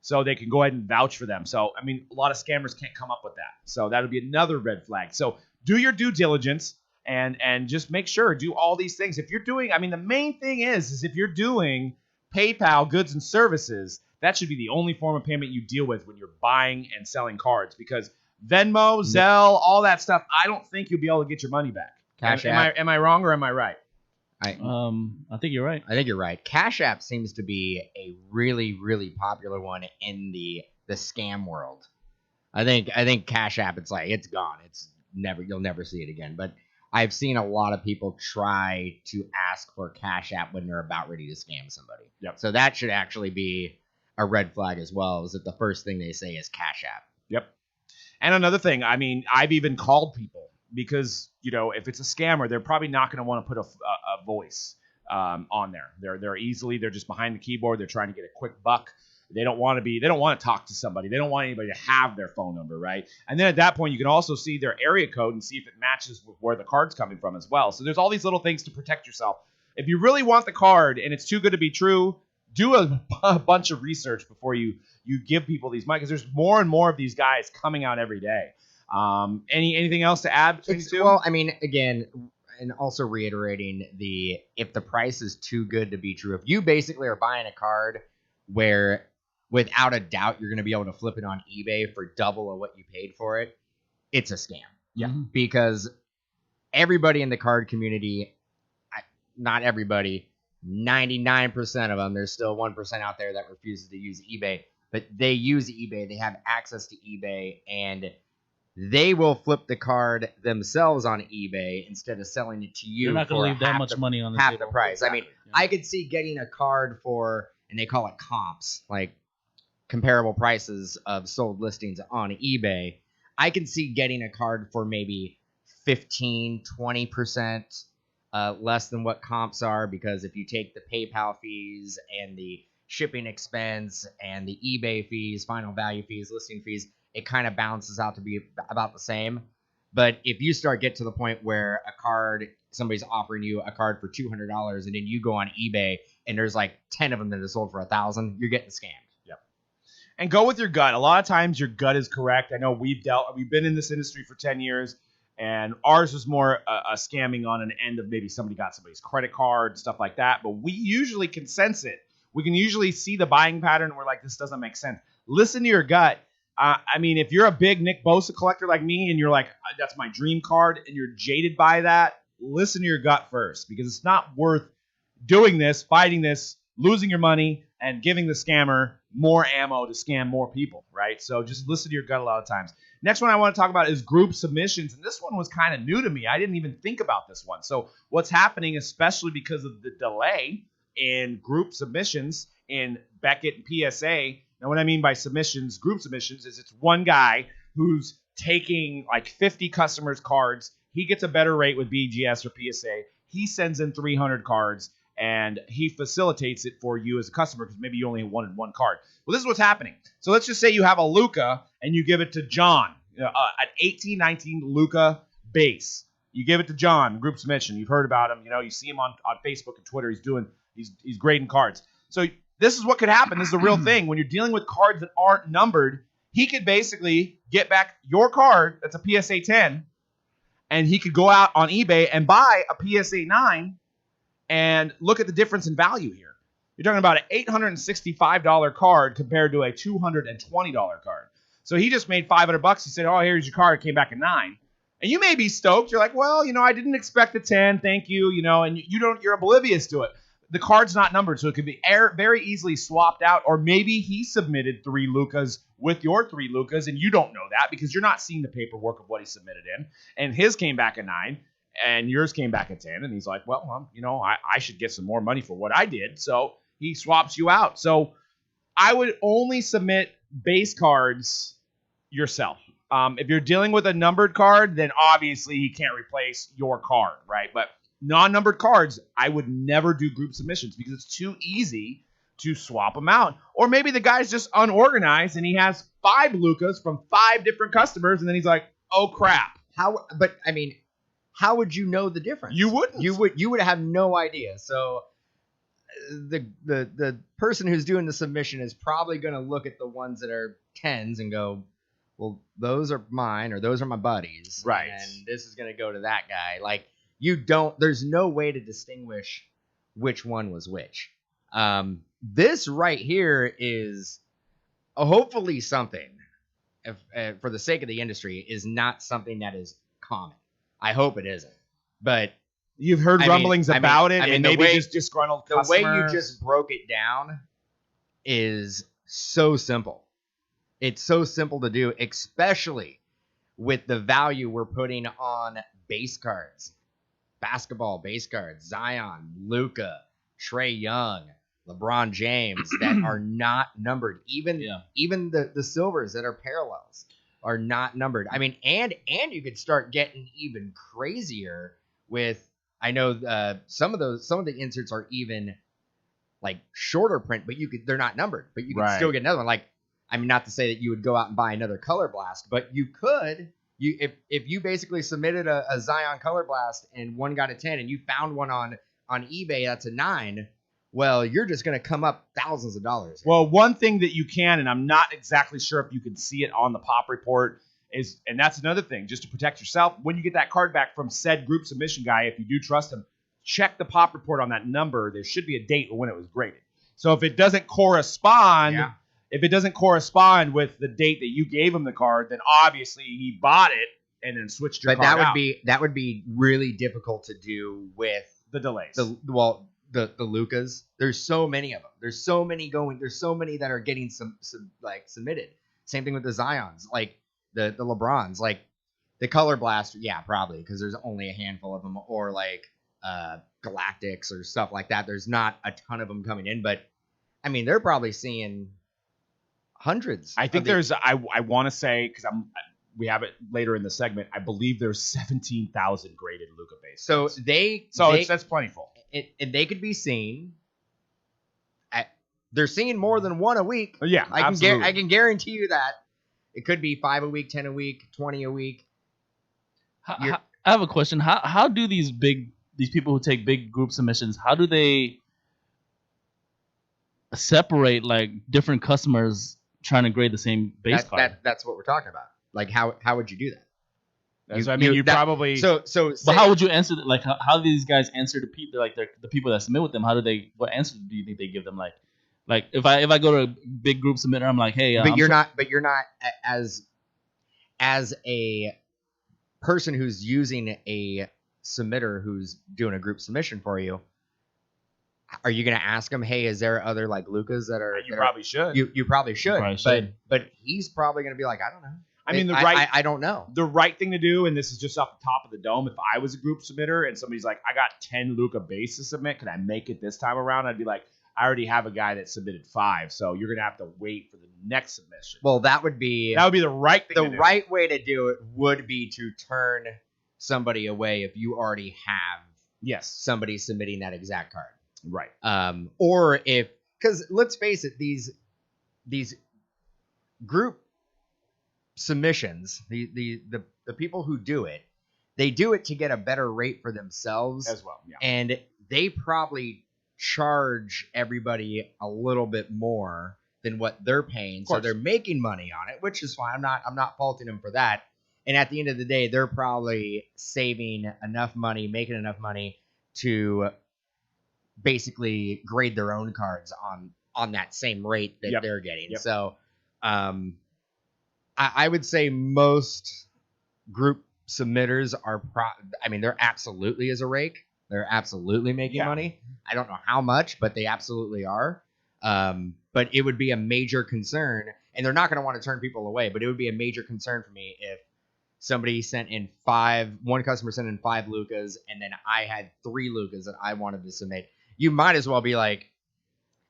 So they can go ahead and vouch for them. So, I mean, a lot of scammers can't come up with that. So that would be another red flag. So do your due diligence and just make sure, do all these things. If you're doing, the main thing is if you're doing PayPal goods and services, that should be the only form of payment you deal with when you're buying and selling cards, because Venmo, Zelle, all that stuff, I don't think you'll be able to get your money back. Cash App. Am I wrong or am I right? I think you're right. I think you're right. Cash App seems to be a really, really popular one in the scam world. I think Cash App, it's gone. You'll never see it again. But I've seen a lot of people try to ask for Cash App when they're about ready to scam somebody. Yep. So that should actually be a red flag as well, is that the first thing they say is Cash App. Yep. And another thing, I've even called people because, if it's a scammer, they're probably not going to want to put a voice on there. They're just behind the keyboard. They're trying to get a quick buck. They don't want to talk to somebody. They don't want anybody to have their phone number, right? And then at that point, you can also see their area code and see if it matches with where the card's coming from as well. So there's all these little things to protect yourself. If you really want the card and it's too good to be true, do a bunch of research before you give people these money, because there's more and more of these guys coming out every day. Anything else to add between the two? Well, again, and also reiterating if the price is too good to be true, if you basically are buying a card where without a doubt you're going to be able to flip it on eBay for double of what you paid for it, it's a scam. Yeah. Because everybody in the card community, not everybody, 99% of them, there's still 1% out there that refuses to use eBay, but they use eBay, they have access to eBay, and they will flip the card themselves on eBay instead of selling it to you. You're not going to leave that much money on the half table. the price. I could see getting a card for, and they call it comps, like comparable prices of sold listings on eBay, I can see getting a card for maybe 15, 20% less than what comps are, because if you take the PayPal fees and the shipping expense and the eBay fees, final value fees, listing fees, it kind of balances out to be about the same. But if you get to the point where somebody's offering you a card for $200 and then you go on eBay and there's like 10 of them that are sold for $1,000, you're getting scammed. Yep. And go with your gut. A lot of times your gut is correct. I know we've been in this industry for 10 years, and ours was more a scamming on an end of maybe somebody got somebody's credit card, stuff like that. But we usually can sense it. We can usually see the buying pattern. We're like, this doesn't make sense. Listen to your gut. I mean, if you're a big Nick Bosa collector like me and you're like, that's my dream card, and you're jaded by that, listen to your gut first, because it's not worth doing this, fighting this, losing your money, and giving the scammer more ammo to scam more people, right? So just listen to your gut a lot of times. Next one I want to talk about is group submissions, and this one was kind of new to me. I didn't even think about this one. So what's happening, especially because of the delay in group submissions in Beckett and PSA. Now, what I mean by submissions, group submissions, is it's one guy who's taking like 50 customers' cards. He gets a better rate with BGS or PSA. He sends in 300 cards, and he facilitates it for you as a customer because maybe you only wanted one card. Well, this is what's happening. So let's just say you have a Luka, and you give it to John, an 18-19 Luka base. You give it to John, group submission. You've heard about him. You see him on Facebook and Twitter. He's grading cards. So this is what could happen. This is a real thing. When you're dealing with cards that aren't numbered, he could basically get back your card that's a PSA 10, and he could go out on eBay and buy a PSA 9 and look at the difference in value here. You're talking about an $865 card compared to a $220 card. So he just made $500. He said, oh, here's your card. It came back a 9. And you may be stoked. You're like, well, I didn't expect a 10. Thank you. And you're oblivious to it. The card's not numbered, so it could be very easily swapped out. Or maybe he submitted 3 Lukas with your 3 Lukas, and you don't know that because you're not seeing the paperwork of what he submitted in. And his came back a 9, and yours came back a 10. And he's like, well, I should get some more money for what I did. So he swaps you out. So I would only submit base cards yourself. If you're dealing with a numbered card, then obviously he can't replace your card, right? But non-numbered cards, I would never do group submissions because it's too easy to swap them out. Or maybe the guy's just unorganized and he has 5 Lukas from 5 different customers, and then he's like, oh crap. How would you know the difference? You wouldn't. You would have no idea. So the person who's doing the submission is probably going to look at the ones that are 10s and go, well, those are mine, or those are my buddies. Right. And this is going to go to that guy. Like, there's no way to distinguish which one was which. This right here is hopefully something, for the sake of the industry, is not something that is common. I hope it isn't. But you've heard rumblings about it, and maybe just disgruntled customers. The way you just broke it down is so simple. It's so simple to do, especially with the value we're putting on base cards. Basketball base cards, Zion, Luka, Trae Young, LeBron James, that are not numbered. Even the silvers that are parallels are not numbered. I mean, and you could start getting even crazier with, I know some of the inserts are even like shorter print, but they're not numbered, but you can still get another one. Like, I mean, not to say that you would go out and buy another Color Blast, but you could. If you basically submitted a Zion Color Blast and one got a 10 and you found one on eBay that's a 9, well, you're just going to come up thousands of dollars. Well, one thing that you can, and I'm not exactly sure if you can see it on the pop report, is, and that's another thing, just to protect yourself, when you get that card back from said group submission guy, if you do trust him, check the pop report on that number. There should be a date when it was graded. So if it doesn't correspond... Yeah. If it doesn't correspond with the date that you gave him the card, then obviously he bought it and then switched your card out. That would be really difficult to do with the delays. The Lukas. There's so many of them. There's so many that are getting submitted. Same thing with the Zions, like the LeBrons, like the Color Blast. Yeah, probably because there's only a handful of them, or like Galactics or stuff like that. There's not a ton of them coming in, but I mean they're probably seeing hundreds. I think there's. I want to say because we have it later in the segment. I believe there's 17,000 graded Luka base. So that's plentiful. And they could be seen. They're seeing more than one a week. Yeah, I can guarantee you that. It could be 5 a week, 10 a week, 20 a week. I have a question. How do these people who take big group submissions, how do they separate like different customers trying to grade the same base card? That's what we're talking about. Like how would you do that? Probably. But how would you answer that? Like how do these guys answer the people the people that submit with them? What answer do you think they give them? Like if I go to a big group submitter, I'm like, hey, but you're not as a person who's using a submitter who's doing a group submission for you. Are you going to ask him, hey, is there other like Lukas that are? You probably should. You probably should. But he's probably going to be like, I don't know. I mean, I don't know. The right thing to do, and this is just off the top of the dome, if I was a group submitter and somebody's like, I got 10 Luka base to submit, can I make it this time around? I'd be like, I already have a guy that submitted 5, so you're going to have to wait for the next submission. Well, that would be the right thing to do. The right way to do it would be to turn somebody away if you already have somebody submitting that exact card. Right. Or because let's face it, these group submissions, the people who do it, they do it to get a better rate for themselves as well. Yeah. And they probably charge everybody a little bit more than what they're paying, so they're making money on it, which is fine. I'm not faulting them for that. And at the end of the day, they're probably saving enough money, making enough money to basically grade their own cards on that same rate that they're getting. Yep. So I would say most group submitters are they're absolutely as a rake. They're absolutely making money. I don't know how much, but they absolutely are. But it would be a major concern, and they're not going to want to turn people away, but it would be a major concern for me if somebody sent in one customer sent in 5 Lukas, and then I had 3 Lukas that I wanted to submit. You might as well be like,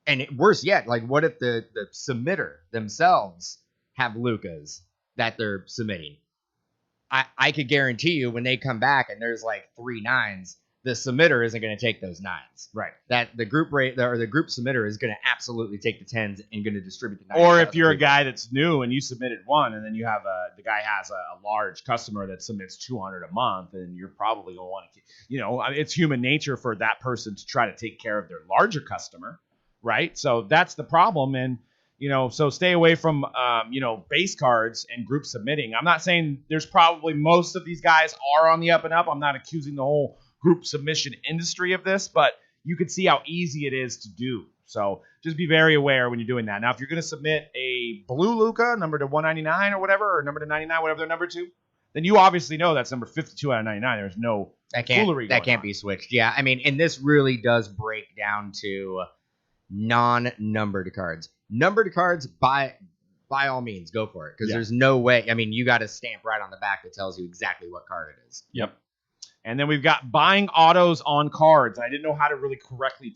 and worse yet, like what if the submitter themselves have Lukas that they're submitting? I could guarantee you when they come back and there's like 3 9s, the submitter isn't going to take those 9s. Right. That the group the group submitter is going to absolutely take the 10s and going to distribute the 9s. Or if you're a guy that's new and you submitted 1, and then you have the guy has a large customer that submits 200 a month, and you're probably going to want to, it's human nature for that person to try to take care of their larger customer, right? So that's the problem, and so stay away from base cards and group submitting. I'm not saying there's probably most of these guys are on the up and up. I'm not accusing the whole group submission industry of this, but you can see how easy it is to do. So just be very aware when you're doing that. Now, if you're going to submit a blue Luka, number to 199 or whatever, or number to 99, whatever they're number to, then you obviously know that's number 52 out of 99. There's no foolery going on. That can't be switched. Yeah, I mean, and this really does break down to non-numbered cards. Numbered cards, by all means, go for it, because there's no way. I mean, you got a stamp right on the back that tells you exactly what card it is. Yep. And then we've got buying autos on cards. I didn't know how to really correctly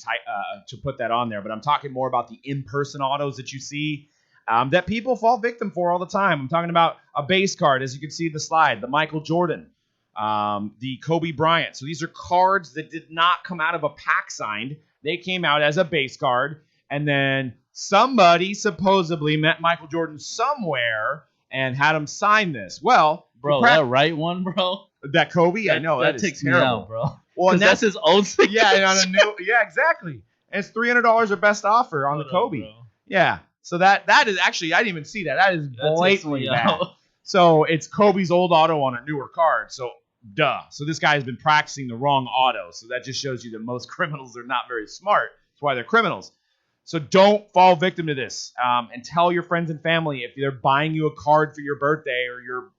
to put that on there, but I'm talking more about the in-person autos that you see that people fall victim for all the time. I'm talking about a base card, as you can see the slide, the Michael Jordan, the Kobe Bryant. So these are cards that did not come out of a pack signed. They came out as a base card, and then somebody supposedly met Michael Jordan somewhere and had him sign this. Well, bro, that right one, bro. That Kobe, I know that takes is terrible, me out, bro. Well, and that's his own signature. Yeah, exactly. And it's $300 or best offer on the Kobe. Bro. Yeah, so that is actually, I didn't even see that. That is blatantly bad. So it's Kobe's old auto on a newer card. So duh. So this guy has been practicing the wrong auto. So that just shows you that most criminals are not very smart. That's why they're criminals. So don't fall victim to this. And tell your friends and family if they're buying you a card for your birthday or your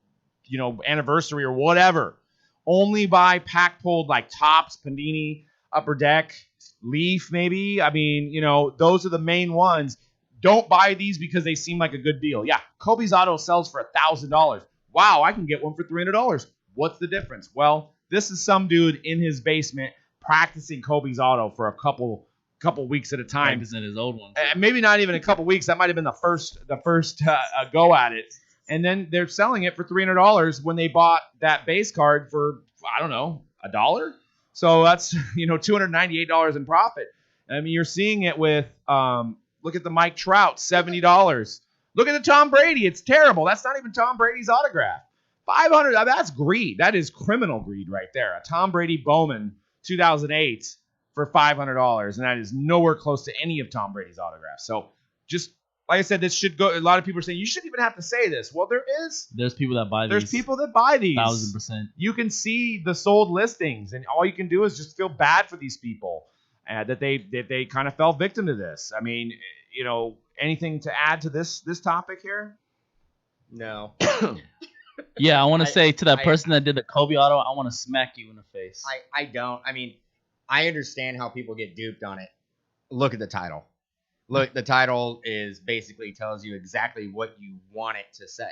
anniversary or whatever, only buy pack pulled like Topps, Panini, Upper Deck, Leaf maybe. I mean, those are the main ones. Don't buy these because they seem like a good deal. Yeah, Kobe's auto sells for $1,000. Wow, I can get one for $300. What's the difference? Well, this is some dude in his basement practicing Kobe's auto for a couple couple weeks at a time. Practicing his old one. Maybe not even a couple weeks. That might have been the first go at it. And then they're selling it for $300 when they bought that base card for, I don't know, $1. So that's, $298 in profit. I mean, you're seeing it with, look at the Mike Trout, $70. Look at the Tom Brady. It's terrible. That's not even Tom Brady's autograph. $500. That's greed. That is criminal greed right there. A Tom Brady Bowman 2008 for $500, and that is nowhere close to any of Tom Brady's autographs. So just like I said, this should go. A lot of people are saying you shouldn't even have to say this. Well, there's people that buy these. There's people that buy these. 1,000%. You can see the sold listings, and all you can do is just feel bad for these people that they kind of fell victim to this. I mean, anything to add to this topic here? No. Yeah, I want to say to that person that did the Kobe auto, I want to smack you in the face. I don't. I mean, I understand how people get duped on it. Look at the title. Look, the title is basically tells you exactly what you want it to say.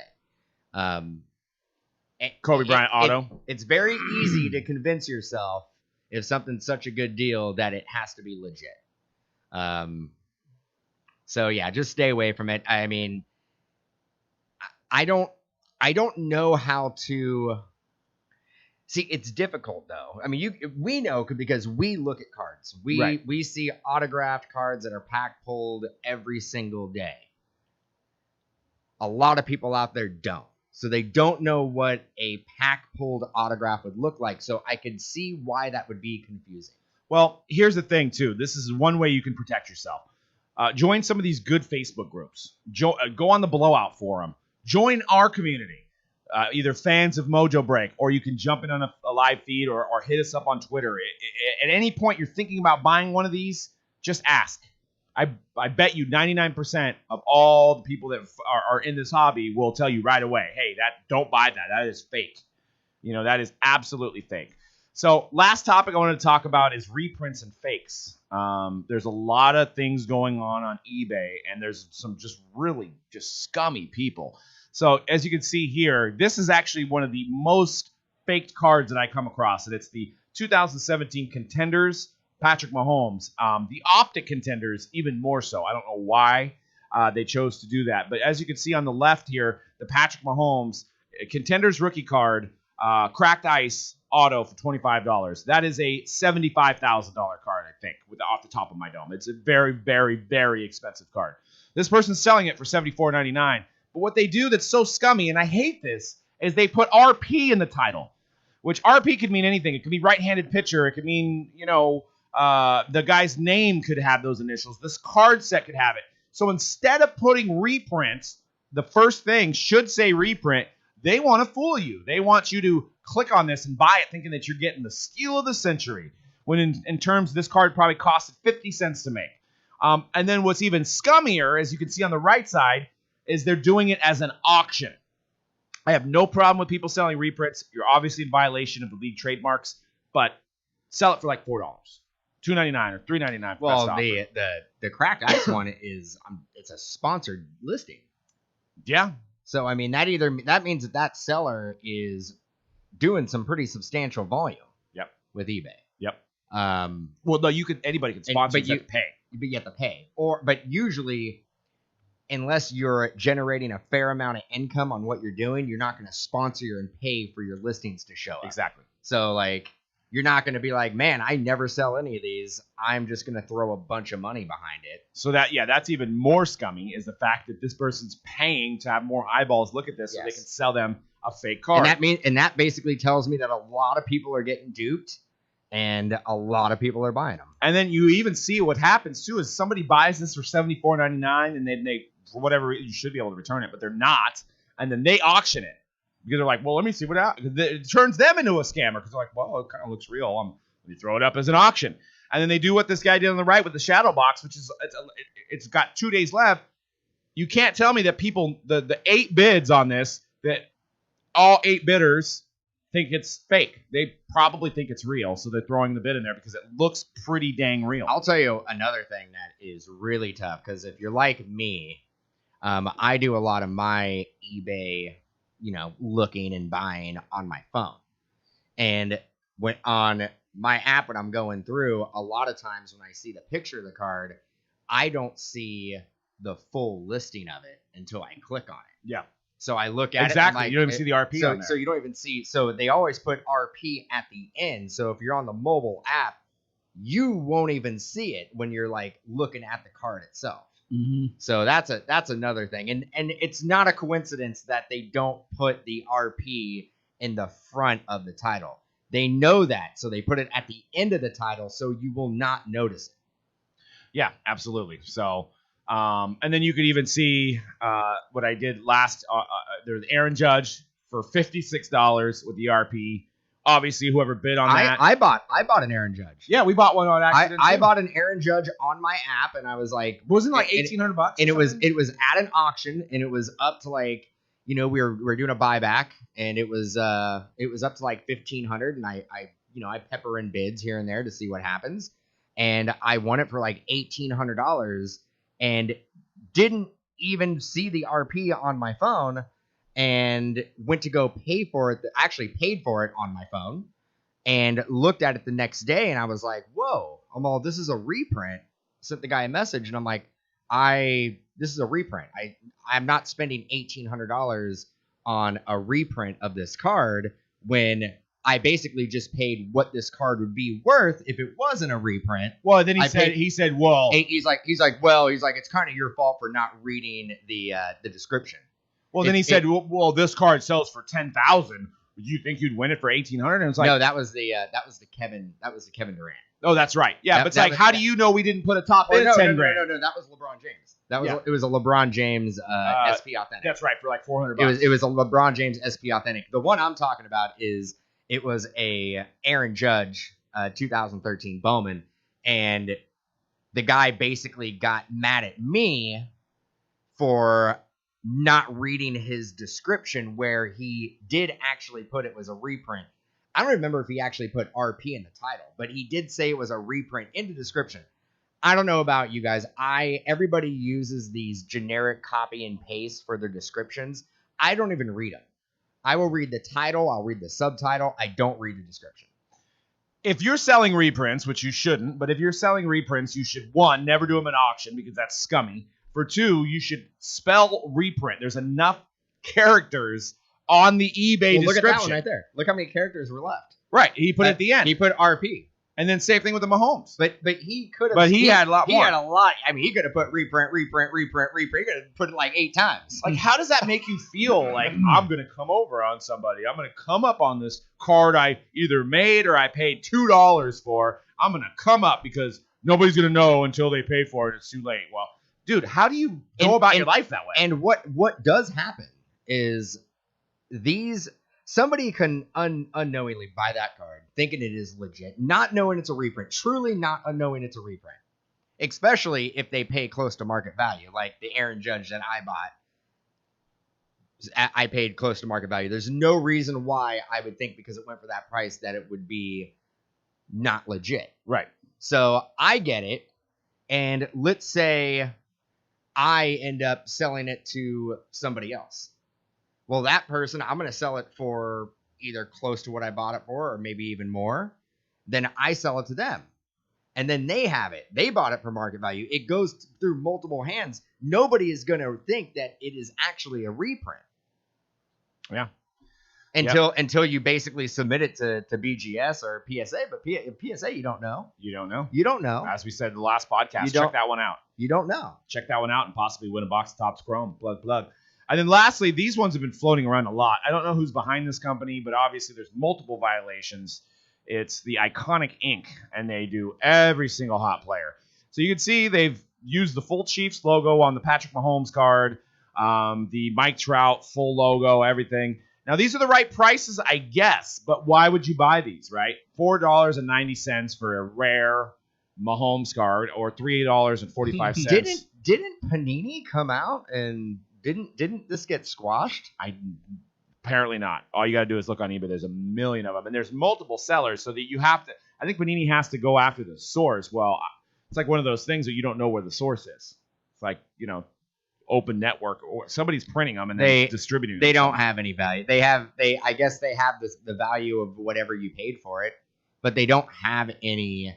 Kobe Bryant auto. It's very easy to convince yourself if something's such a good deal that it has to be legit. So yeah, just stay away from it. I mean, I don't know how to see. It's difficult though. I mean, we know because we look at cards. We see autographed cards that are pack pulled every single day. A lot of people out there don't. So they don't know what a pack pulled autograph would look like. So I can see why that would be confusing. Well, here's the thing too. This is one way you can protect yourself. Join some of these good Facebook groups. Go on the Blowout forum. Join our community. Either fans of Mojobreak, or you can jump in on a live feed or hit us up on Twitter. At any point you're thinking about buying one of these, just ask. I bet you 99% of all the people that are in this hobby will tell you right away, hey, don't buy that. That is fake. That is absolutely fake. So last topic I wanted to talk about is reprints and fakes. There's a lot of things going on eBay, and there's some just really just scummy people. So as you can see here, this is actually one of the most faked cards that I come across, and it's the 2017 Contenders, Patrick Mahomes. The Optic Contenders, even more so. I don't know why they chose to do that. But as you can see on the left here, the Patrick Mahomes Contenders rookie card, cracked ice auto for $25. That is a $75,000 card, I think, off the top of my dome. It's a very, very, very expensive card. This person's selling it for $74.99. But what they do that's so scummy, and I hate this, is they put RP in the title, which RP could mean anything. It could be right-handed pitcher. It could mean, the guy's name could have those initials. This card set could have it. So instead of putting reprints, the first thing should say reprint. They want to fool you. They want you to click on this and buy it thinking that you're getting the steal of the century, when in terms this card probably costed 50 cents to make. And then what's even scummier, as you can see on the right side, is they're doing it as an auction. I have no problem with people selling reprints. You're obviously in violation of the league trademarks, but sell it for like $4, $2.99 or $3.99. Well, the cracked ice one is it's a sponsored listing. Yeah. So I mean that means that seller is doing some pretty substantial volume. Yep. With eBay. Yep. Well, no, anybody can sponsor, but you have to pay. But you have to pay. But usually, unless you're generating a fair amount of income on what you're doing, you're not going to sponsor and pay for your listings to show up. Exactly. So, you're not going to be like, man, I never sell any of these. I'm just going to throw a bunch of money behind it. So that's even more scummy, is the fact that this person's paying to have more eyeballs look at this so they can sell them a fake card. And that basically tells me that a lot of people are getting duped. And a lot of people are buying them. And then you even see what happens, too, is somebody buys this for $74.99, and then they, for whatever reason, you should be able to return it, but they're not. And then they auction it. Because they're like, well, let me see what happens. It turns them into a scammer, because they're like, well, it kind of looks real. Let me throw it up as an auction. And then they do what this guy did on the right with the shadow box, which is, it's got 2 days left. You can't tell me that people, the 8 bids on this, that all 8 bidders think it's fake. They probably think it's real, so they're throwing the bid in there because it looks pretty dang real. I'll tell you another thing that is really tough, because if you're like me, I do a lot of my eBay, looking and buying on my phone. And when on my app when I'm going through, a lot of times when I see the picture of the card, I don't see the full listing of it until I click on it. Yeah. So I look at exactly. it. You don't even see the RP on there. So you don't even see. So they always put RP at the end. So if you're on the mobile app, you won't even see it when you're like looking at the card itself. Mm-hmm. So that's another thing. And it's not a coincidence that they don't put the RP in the front of the title. They know that, so they put it at the end of the title, so you will not notice it. Yeah, absolutely. So, and then you could even see what I did last. There's Aaron Judge for $56 with the RP. Obviously, whoever bid on that. I bought an Aaron Judge. Yeah, we bought one on accident. I bought an Aaron Judge on my app, and I was like, wasn't it like $1,800? And it was at an auction, and it was up to like, we were doing a buyback, and it was up to like $1,500, and I pepper in bids here and there to see what happens, and I won it for like $1,800, and didn't even see the RP on my phone, and went to go pay for it. Actually paid for it on my phone, and looked at it the next day, and I was like, whoa, this is a reprint. Sent the guy a message, and I'm like, this is a reprint. I'm not spending $1,800 on a reprint of this card when I basically just paid what this card would be worth if it wasn't a reprint. Well, then he said, well, he's like, it's kind of your fault for not reading the description. Well, then he said, well, this card sells for $10,000. Do you think you'd win it for $1,800? And it's like, no, that was the Kevin Durant. Oh, that's right. Yeah, but it's like, how do you know we didn't put a top bid at $10,000? No, that was LeBron James. It was a LeBron James SP Authentic. That's right, for like $400. It was a LeBron James SP Authentic. The one I'm talking about it was a Aaron Judge 2013 Bowman, and the guy basically got mad at me for not reading his description, where he did actually put it was a reprint. I don't remember if he actually put RP in the title, but he did say it was a reprint in the description. I don't know about you guys. Everybody uses these generic copy and paste for their descriptions. I don't even read them. I will read the title. I'll read the subtitle. I don't read the description. If you're selling reprints, which you shouldn't, but if you're selling reprints, you should, one, never do them in auction because that's scummy. For two, you should spell reprint. There's enough characters on the eBay description. Look at that one right there. Look how many characters were left. Right. He put it at the end. He put RP. And then same thing with the Mahomes. But he could have. But he had a lot more. He had a lot. I mean, he could have put reprint. He could have put it like 8 times. Like, how does that make you feel? Like, I'm going to come over on somebody. I'm going to come up on this card I either made or I paid $2 for. I'm going to come up because nobody's going to know until they pay for it. It's too late. Well, dude, how do you go about your life that way? And what does happen is somebody can unknowingly buy that card thinking it is legit, not knowing it's a reprint, truly not knowing it's a reprint, especially if they pay close to market value, like the Aaron Judge that I bought. I paid close to market value. There's no reason why I would think because it went for that price that it would be not legit. Right. So I get it. And let's say I end up selling it to somebody else. Well, that person, I'm going to sell it for either close to what I bought it for or maybe even more. Then I sell it to them. And then they have it. They bought it for market value. It goes through multiple hands. Nobody is going to think that it is actually a reprint. Yeah. Until you basically submit it to BGS or PSA. But PSA, you don't know. You don't know. You don't know. As we said in the last podcast, check that one out. You don't know. Check that one out and possibly win a box of Topps Chrome. Plug. And then lastly, these ones have been floating around a lot. I don't know who's behind this company, but obviously there's multiple violations. It's the Iconic Inc., and they do every single hot player. So you can see they've used the full Chiefs logo on the Patrick Mahomes card, the Mike Trout full logo, everything. Now, these are the right prices, I guess, but why would you buy these, right? $4.90 for a rare Mahomes card or $3.45. Didn't Panini come out and didn't this get squashed? Apparently not. All you got to do is look on eBay. There's a million of them, and there's multiple sellers, so that you have to. I think Panini has to go after the source. Well, it's like one of those things that you don't know where the source is. It's like open network or somebody's printing them and they distributing them. They don't have any value. I guess they have the value of whatever you paid for it. but they don't have any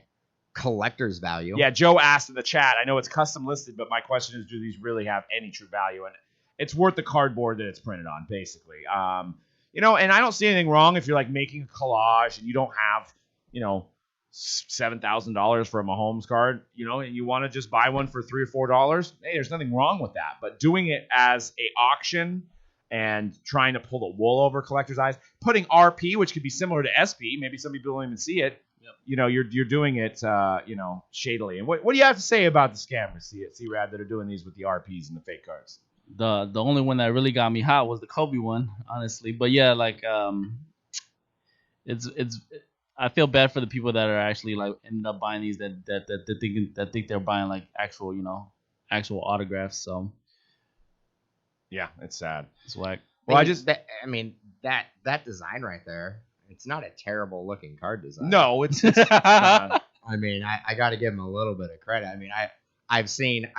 collector's value. Yeah, Joe asked in the chat. I know it's custom listed, but my question is, do these really have any true value? And it's worth the cardboard that it's printed on, basically. And I don't see anything wrong if you're like making a collage and you don't have, $7,000 for a Mahomes card, and you want to just buy one for $3 or $4. Hey, there's nothing wrong with that. But doing it as a auction and trying to pull the wool over collectors' eyes, putting RP, which could be similar to SP, maybe some people don't even see it. Yep. You're doing it, shadily. And what do you have to say about the scammers, C-Rad, that are doing these with the RPs and the fake cards? The only one that really got me hot was the Kobe one, honestly. But yeah, like it's I feel bad for the people that are actually like end up buying these that think they're buying like actual autographs. So yeah, it's sad. It's whack. Well, that design right there, it's not a terrible looking card design. No, it's I got to give them a little bit of credit. I've seen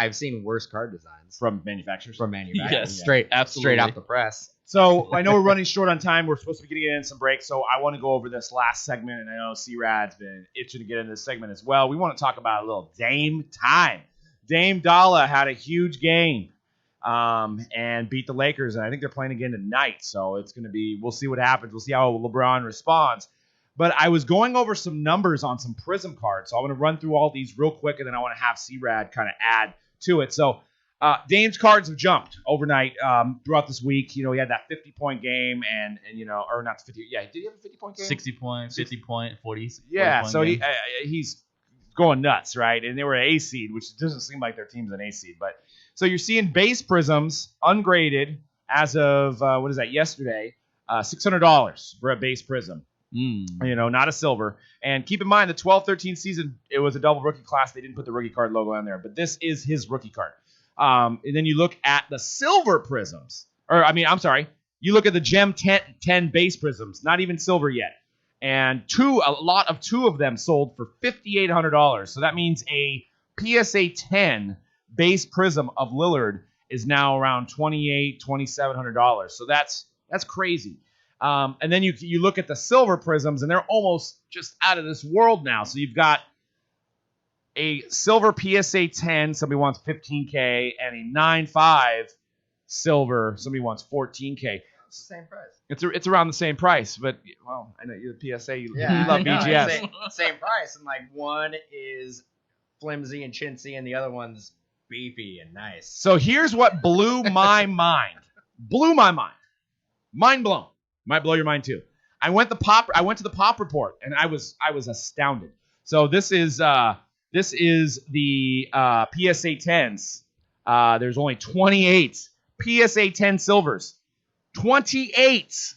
worse card designs from manufacturers. Yes, straight off the press. So I know we're running short on time. We're supposed to be getting in some breaks, so I want to go over this last segment, and I know C-Rad's been itching to get into this segment as well. We want to talk about a little Dame time. Dame Dalla had a huge game and beat the Lakers, and I think they're playing again tonight. So it's going to be – we'll see what happens. We'll see how LeBron responds. But I was going over some numbers on some Prizm cards, so I want to run through all these real quick, and then I want to have C-Rad kind of add to it. So Dame's cards have jumped overnight throughout this week. He had that 50-point game, and or not 50. Yeah, did he have a 50-point game? 60 point, 50 point, 40. Yeah, so he's going nuts, right? And they were an A seed, which doesn't seem like their team's an A seed. But so you're seeing base Prizms ungraded as of yesterday, $600 for a base Prizm. Not a silver. And keep in mind, the 12-13 season, it was a double rookie class. They didn't put the rookie card logo on there, but this is his rookie card. And then you look at the silver Prizms, you look at the Gem 10 base Prizms, not even silver yet. And a lot of two of them sold for $5,800. So that means a PSA 10 base Prizm of Lillard is now around $2,700. So that's crazy. And then you look at the silver Prizms, and they're almost just out of this world now. So you've got a silver PSA 10, somebody wants $15K, and a 9.5 silver, somebody wants $14K. It's the same price. It's around the same price, but I know you're the PSA. You love BGS. Same price, and like one is flimsy and chintzy, and the other one's beefy and nice. So here's what blew my mind. Mind blown. Might blow your mind too. I went to the Pop Report, and I was astounded. So this is the PSA 10s. There's only 28 PSA 10 silvers. 28,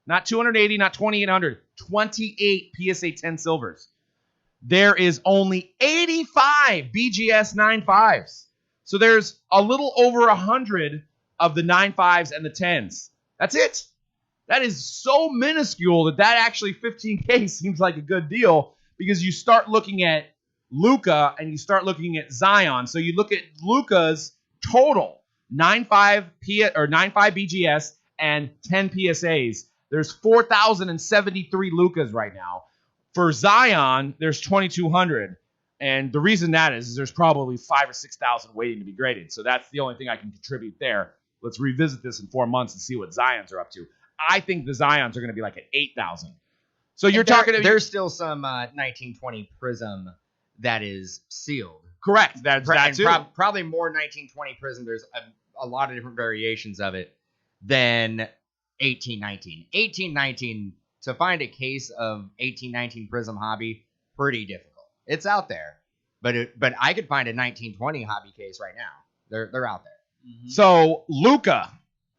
not 280, not 2,800. 28 PSA 10 silvers. There is only 85 BGS 9.5s. So there's a little over 100 of the 9.5s and the 10s. That's it. That is so minuscule that actually $15K seems like a good deal, because you start looking at Luka and you start looking at Zion. So you look at Luka's total 9.5 BGS and 10 PSAs. There's 4,073 Lukas right now. For Zion, there's 2,200. And the reason that is there's probably 5,000 or 6,000 waiting to be graded. So that's the only thing I can contribute there. Let's revisit this in 4 months and see what Zions are up to. I think the Zions are going to be like at 8,000. So you're talking. There's still some 1920 Prizm that is sealed. Correct. That's that too. Probably more 1920 Prizm. There's a lot of different variations of it than 1819. 1819, to find a case of 1819 Prizm hobby, pretty difficult. It's out there, but I could find a 1920 hobby case right now. They're out there. Mm-hmm. So Luka,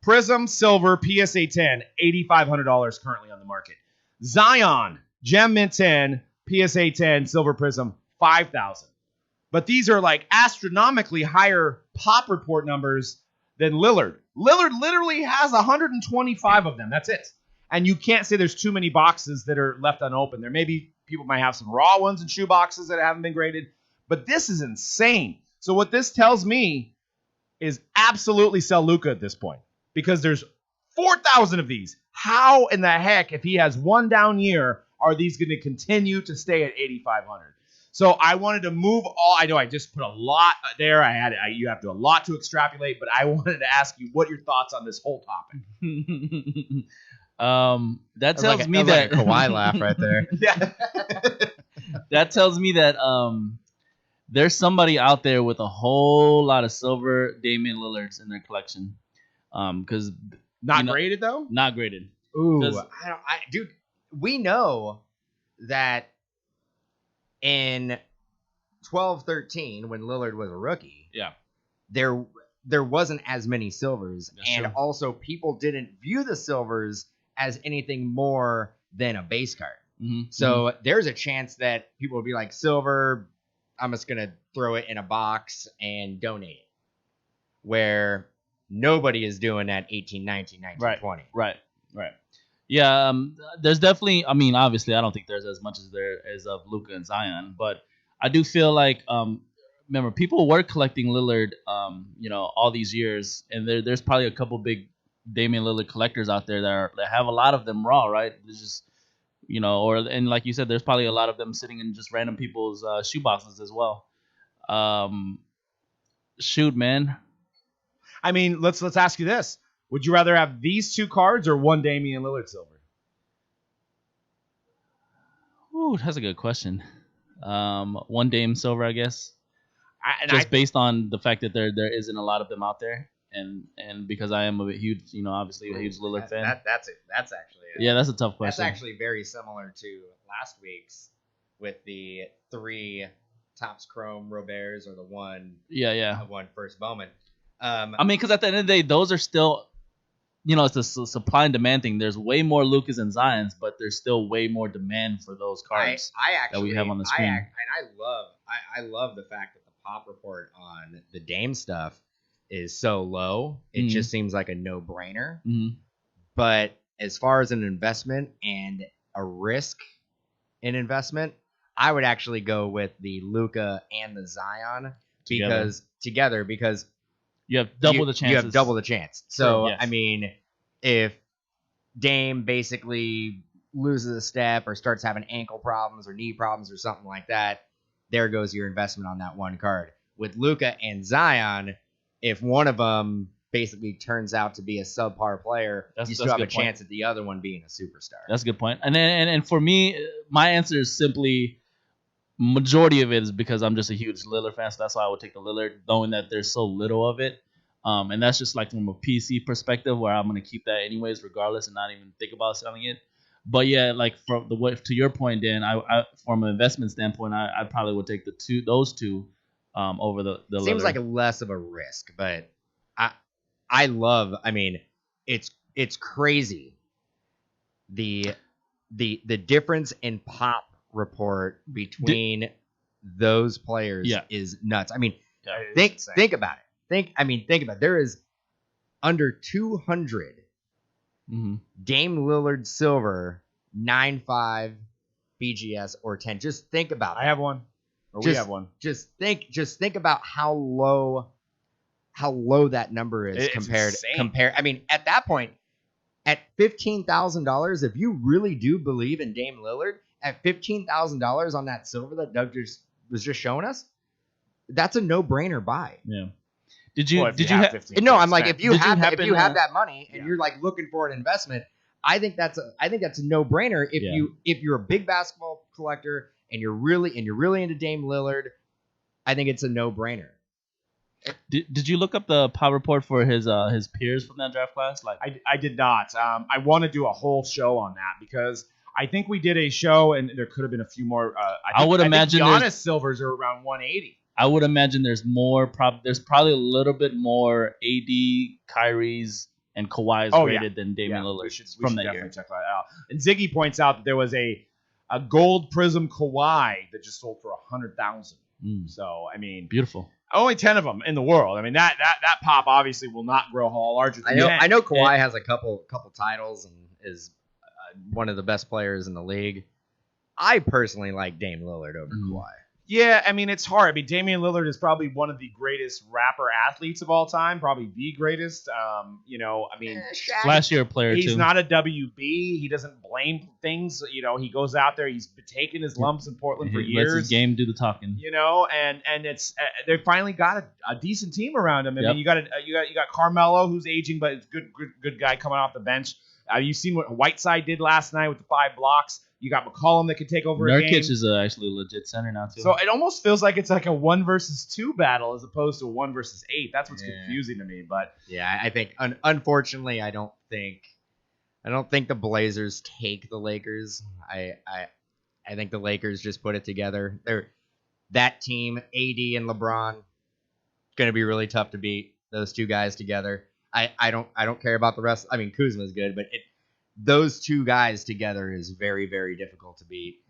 Prizm Silver PSA 10, $8,500 currently on the market. Zion, Gem Mint 10, PSA 10 Silver Prizm, $5,000. But these are like astronomically higher Pop Report numbers than Lillard. Lillard literally has 125 of them. That's it. And you can't say there's too many boxes that are left unopened. There may be people might have some raw ones in shoe boxes that haven't been graded, but this is insane. So what this tells me is absolutely sell Luka at this point, because there's 4,000 of these. How in the heck, if he has one down year Are these going to continue to stay at 8,500? So I wanted to move all. I know I just put a lot there. You have to a lot to extrapolate, but I wanted to ask you what your thoughts on this whole topic. That tells me that like a Kawhi laugh right there. Yeah. That tells me that there's somebody out there with a whole lot of silver Damian Lillards in their collection. Because Not graded though. not graded. Ooh, dude, we know that in 12-13 when Lillard was a rookie, Yeah. there wasn't as many silvers, That's and true. also people didn't view the silvers as anything more than a base card. Mm-hmm. So there's a chance that people will be like, silver, I'm just going to throw it in a box and donate it. Where nobody is doing that 18, 19, 19, 20. Right. Yeah, there's definitely, I mean, obviously, I don't think there's as much as there is of Luka and Zion, but I do feel like, remember, people were collecting Lillard, all these years, and there's probably a couple big Damian Lillard collectors out there that have a lot of them raw, right? There's just, and like you said, there's probably a lot of them sitting in just random people's shoe boxes as well. Shoot, man. I mean, let's ask you this. Would you rather have these two cards or one Damian Lillard silver? Ooh, that's a good question. One Dame silver, I guess. Based on the fact that there isn't a lot of them out there, and because I am a huge, obviously a huge Lillard fan. That's it. That's actually it. Yeah, that's a tough question. That's actually very similar to last week's with the 3 Topps Chrome Roberts or the one. Yeah. One first Bowman. I mean, because at the end of the day, those are still, it's a supply and demand thing. There's way more Lucas and Zions, but there's still way more demand for those cards that we have on the screen. I love the fact that the pop report on the Dame stuff is so low. It just seems like a no-brainer. Mm-hmm. But as far as an investment and a risk in investment, I would actually go with the Luka and the Zion because you have double the chances. You have double the chance. So, yes. I mean, if Dame basically loses a step or starts having ankle problems or knee problems or something like that, there goes your investment on that one card. With Luka and Zion, if one of them basically turns out to be a subpar player, you still have a chance at the other one being a superstar. That's a good point. And for me, my answer is simply majority of it is because I'm just a huge Lillard fan, so that's why I would take the Lillard, knowing that there's so little of it. And that's just like from a PC perspective where I'm going to keep that anyways, regardless, and not even think about selling it. But yeah, like from to your point, Dan, I from an investment standpoint, I probably would take those two over the Seems Lillard. like less of a risk, but I love. I mean, it's crazy the difference in pop report between those players is nuts. I mean, think about it. Think about it. There is under 200 Dame Lillard silver 9.5 BGS or 10. Just think about it. I have one. We have one. Just think about how low that number is compared. I mean, at that point, at $15,000, if you really do believe in Dame Lillard, at $15,000 on that silver that Doug was just showing us, that's a no-brainer buy. Yeah. Did you have No, I'm like, if you have that money and you're like looking for an investment, I think that's a no-brainer. If you're a big basketball collector and you're really into Dame Lillard, I think it's a no-brainer. Did you look up the power report for his peers from that draft class? Like I did not. I want to do a whole show on that because I think we did a show and there could have been a few more. I would imagine Giannis silvers are around 180. I would imagine there's more. There's probably a little bit more AD, Kyrie's, and Kawhi's rated than Damian Lillard we should from that definitely year. check that out. And Ziggy points out that there was a gold Prizm Kawhi that just sold for $100,000. So I mean, beautiful. Only 10 of them in the world. I mean that pop obviously will not grow larger. Than I know Kawhi has a couple titles and is one of the best players in the league. I personally like Dame Lillard over Kawhi. Yeah, I mean, it's hard. I mean, Damian Lillard is probably one of the greatest rapper athletes of all time, probably the greatest. I mean, Flashier player he's too. not a WB. He doesn't blame things. He goes out there. He's been taking his lumps in Portland for He years. lets his game do the talking. And it's they finally got a decent team around him. I Yep. mean, you got Carmelo, who's aging, but it's good guy coming off the bench. You've seen what Whiteside did last night with the 5 blocks. You got McCollum that can take over a game. Nurkic is actually a legit center now too. So it almost feels like it's like a 1 versus 2 battle as opposed to a 1 versus 8. That's what's confusing to me. But yeah, I think unfortunately, I don't think the Blazers take the Lakers. I think the Lakers just put it together. That team, AD and LeBron, going to be really tough to beat. Those two guys together. I don't care about the rest. I mean, Kuzma's good, but those two guys together is very, very difficult to beat.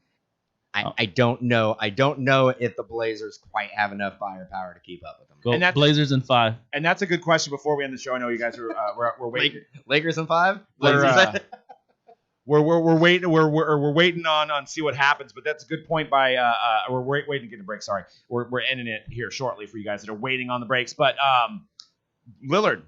I don't know. I don't know if the Blazers quite have enough firepower to keep up with them. Go Blazers in 5. And that's a good question before we end the show. I know you guys are we're waiting. Lakers in 5. We're waiting on see what happens. But that's a good point. We're waiting to get the break. Sorry, we're ending it here shortly for you guys that are waiting on the breaks. But Lillard,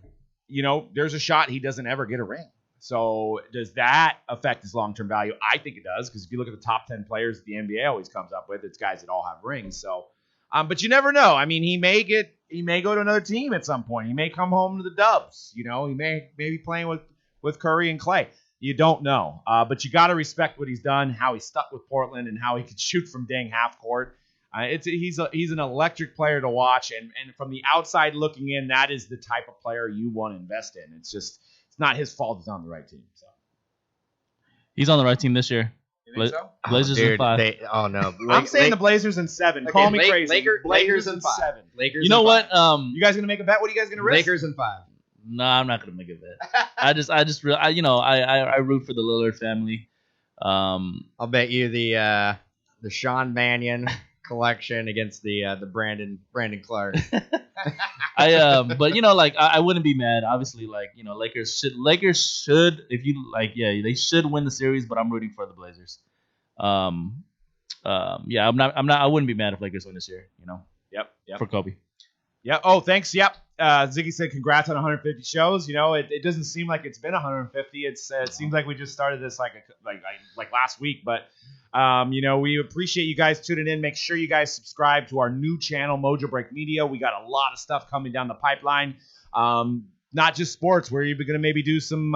there's a shot he doesn't ever get a ring. So does that affect his long-term value? I think it does, because if you look at the top 10 players that the NBA always comes up with, it's guys that all have rings. So, but you never know. I mean, he may go to another team at some point. He may come home to the Dubs. He may be playing with Curry and Clay. You don't know. But you got to respect what he's done, how he stuck with Portland, and how he could shoot from dang half court. He's an electric player to watch, and from the outside looking in, that is the type of player you want to invest in. It's just. Not his fault he's on the right team. So he's on the right team this year. You think so? Blazers in 5. No. I'm saying the Blazers in 7. Okay, call me crazy. Lakers in 7. Lakers. You know what? You guys gonna make a bet? What are you guys gonna risk? Lakers in 5. No, I'm not gonna make a bet. I root for the Lillard family. I'll bet you the Sean Mannion collection against the Brandon Clark. But I wouldn't be mad. Obviously, Lakers should, if you they should win the series. But I'm rooting for the Blazers. I wouldn't be mad if Lakers win this year. Yep. For Kobe. Yeah. Oh, thanks. Yep. Ziggy said congrats on 150 shows. It doesn't seem like it's been 150. It seems like we just started this like last week, but. We appreciate you guys tuning in. Make sure you guys subscribe to our new channel, Mojobreak Media. We got a lot of stuff coming down the pipeline. Not just sports. We're even going to maybe do some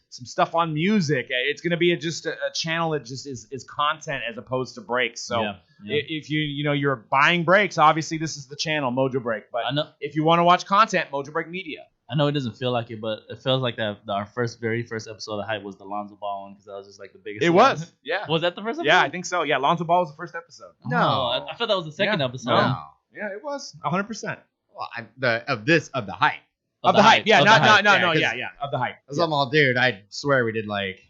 stuff on music. It's going to be just a channel that just is content as opposed to breaks. So if you're buying breaks, obviously this is the channel, Mojobreak. But if you want to watch content, Mojobreak Media. I know it doesn't feel like it, but it feels like that our very first episode of Hype was the Lonzo Ball one, because that was just like the biggest. It was, yeah. Was that the first episode? Yeah, I think so. Yeah, Lonzo Ball was the first episode. No, I thought that was the second episode. No. Yeah, it was 100%. Well, of the Hype. Of the hype, yeah, of the hype. As I'm all, dude, I swear we did like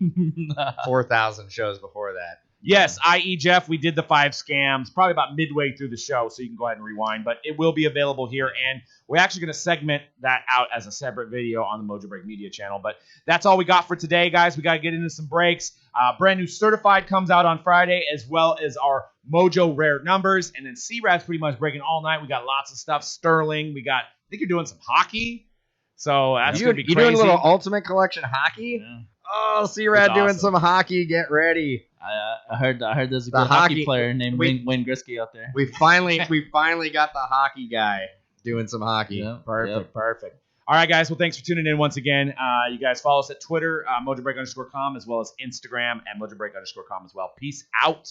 4,000 shows before that. Yes, i.e. Jeff, we did the 5 scams probably about midway through the show, so you can go ahead and rewind. But it will be available here, and we're actually going to segment that out as a separate video on the Mojobreak Media channel. But that's all we got for today, guys. We got to get into some breaks. Brand new Certified comes out on Friday, as well as our Mojo Rare Numbers. And then C-Rad's pretty much breaking all night. We got lots of stuff. Sterling. I think you're doing some hockey. So that's going to be crazy. You doing a little Ultimate Collection hocky? Yeah. Oh, C-Rad doing some hockey. Get ready. I heard there's a good hockey player named Wayne Gretzky out there. We finally got the hockey guy doing some hockey. Yeah, perfect. All right, guys. Well, thanks for tuning in once again. You guys follow us at Twitter, Mojobreak_com, as well as Instagram at Mojobreak_com as well. Peace out.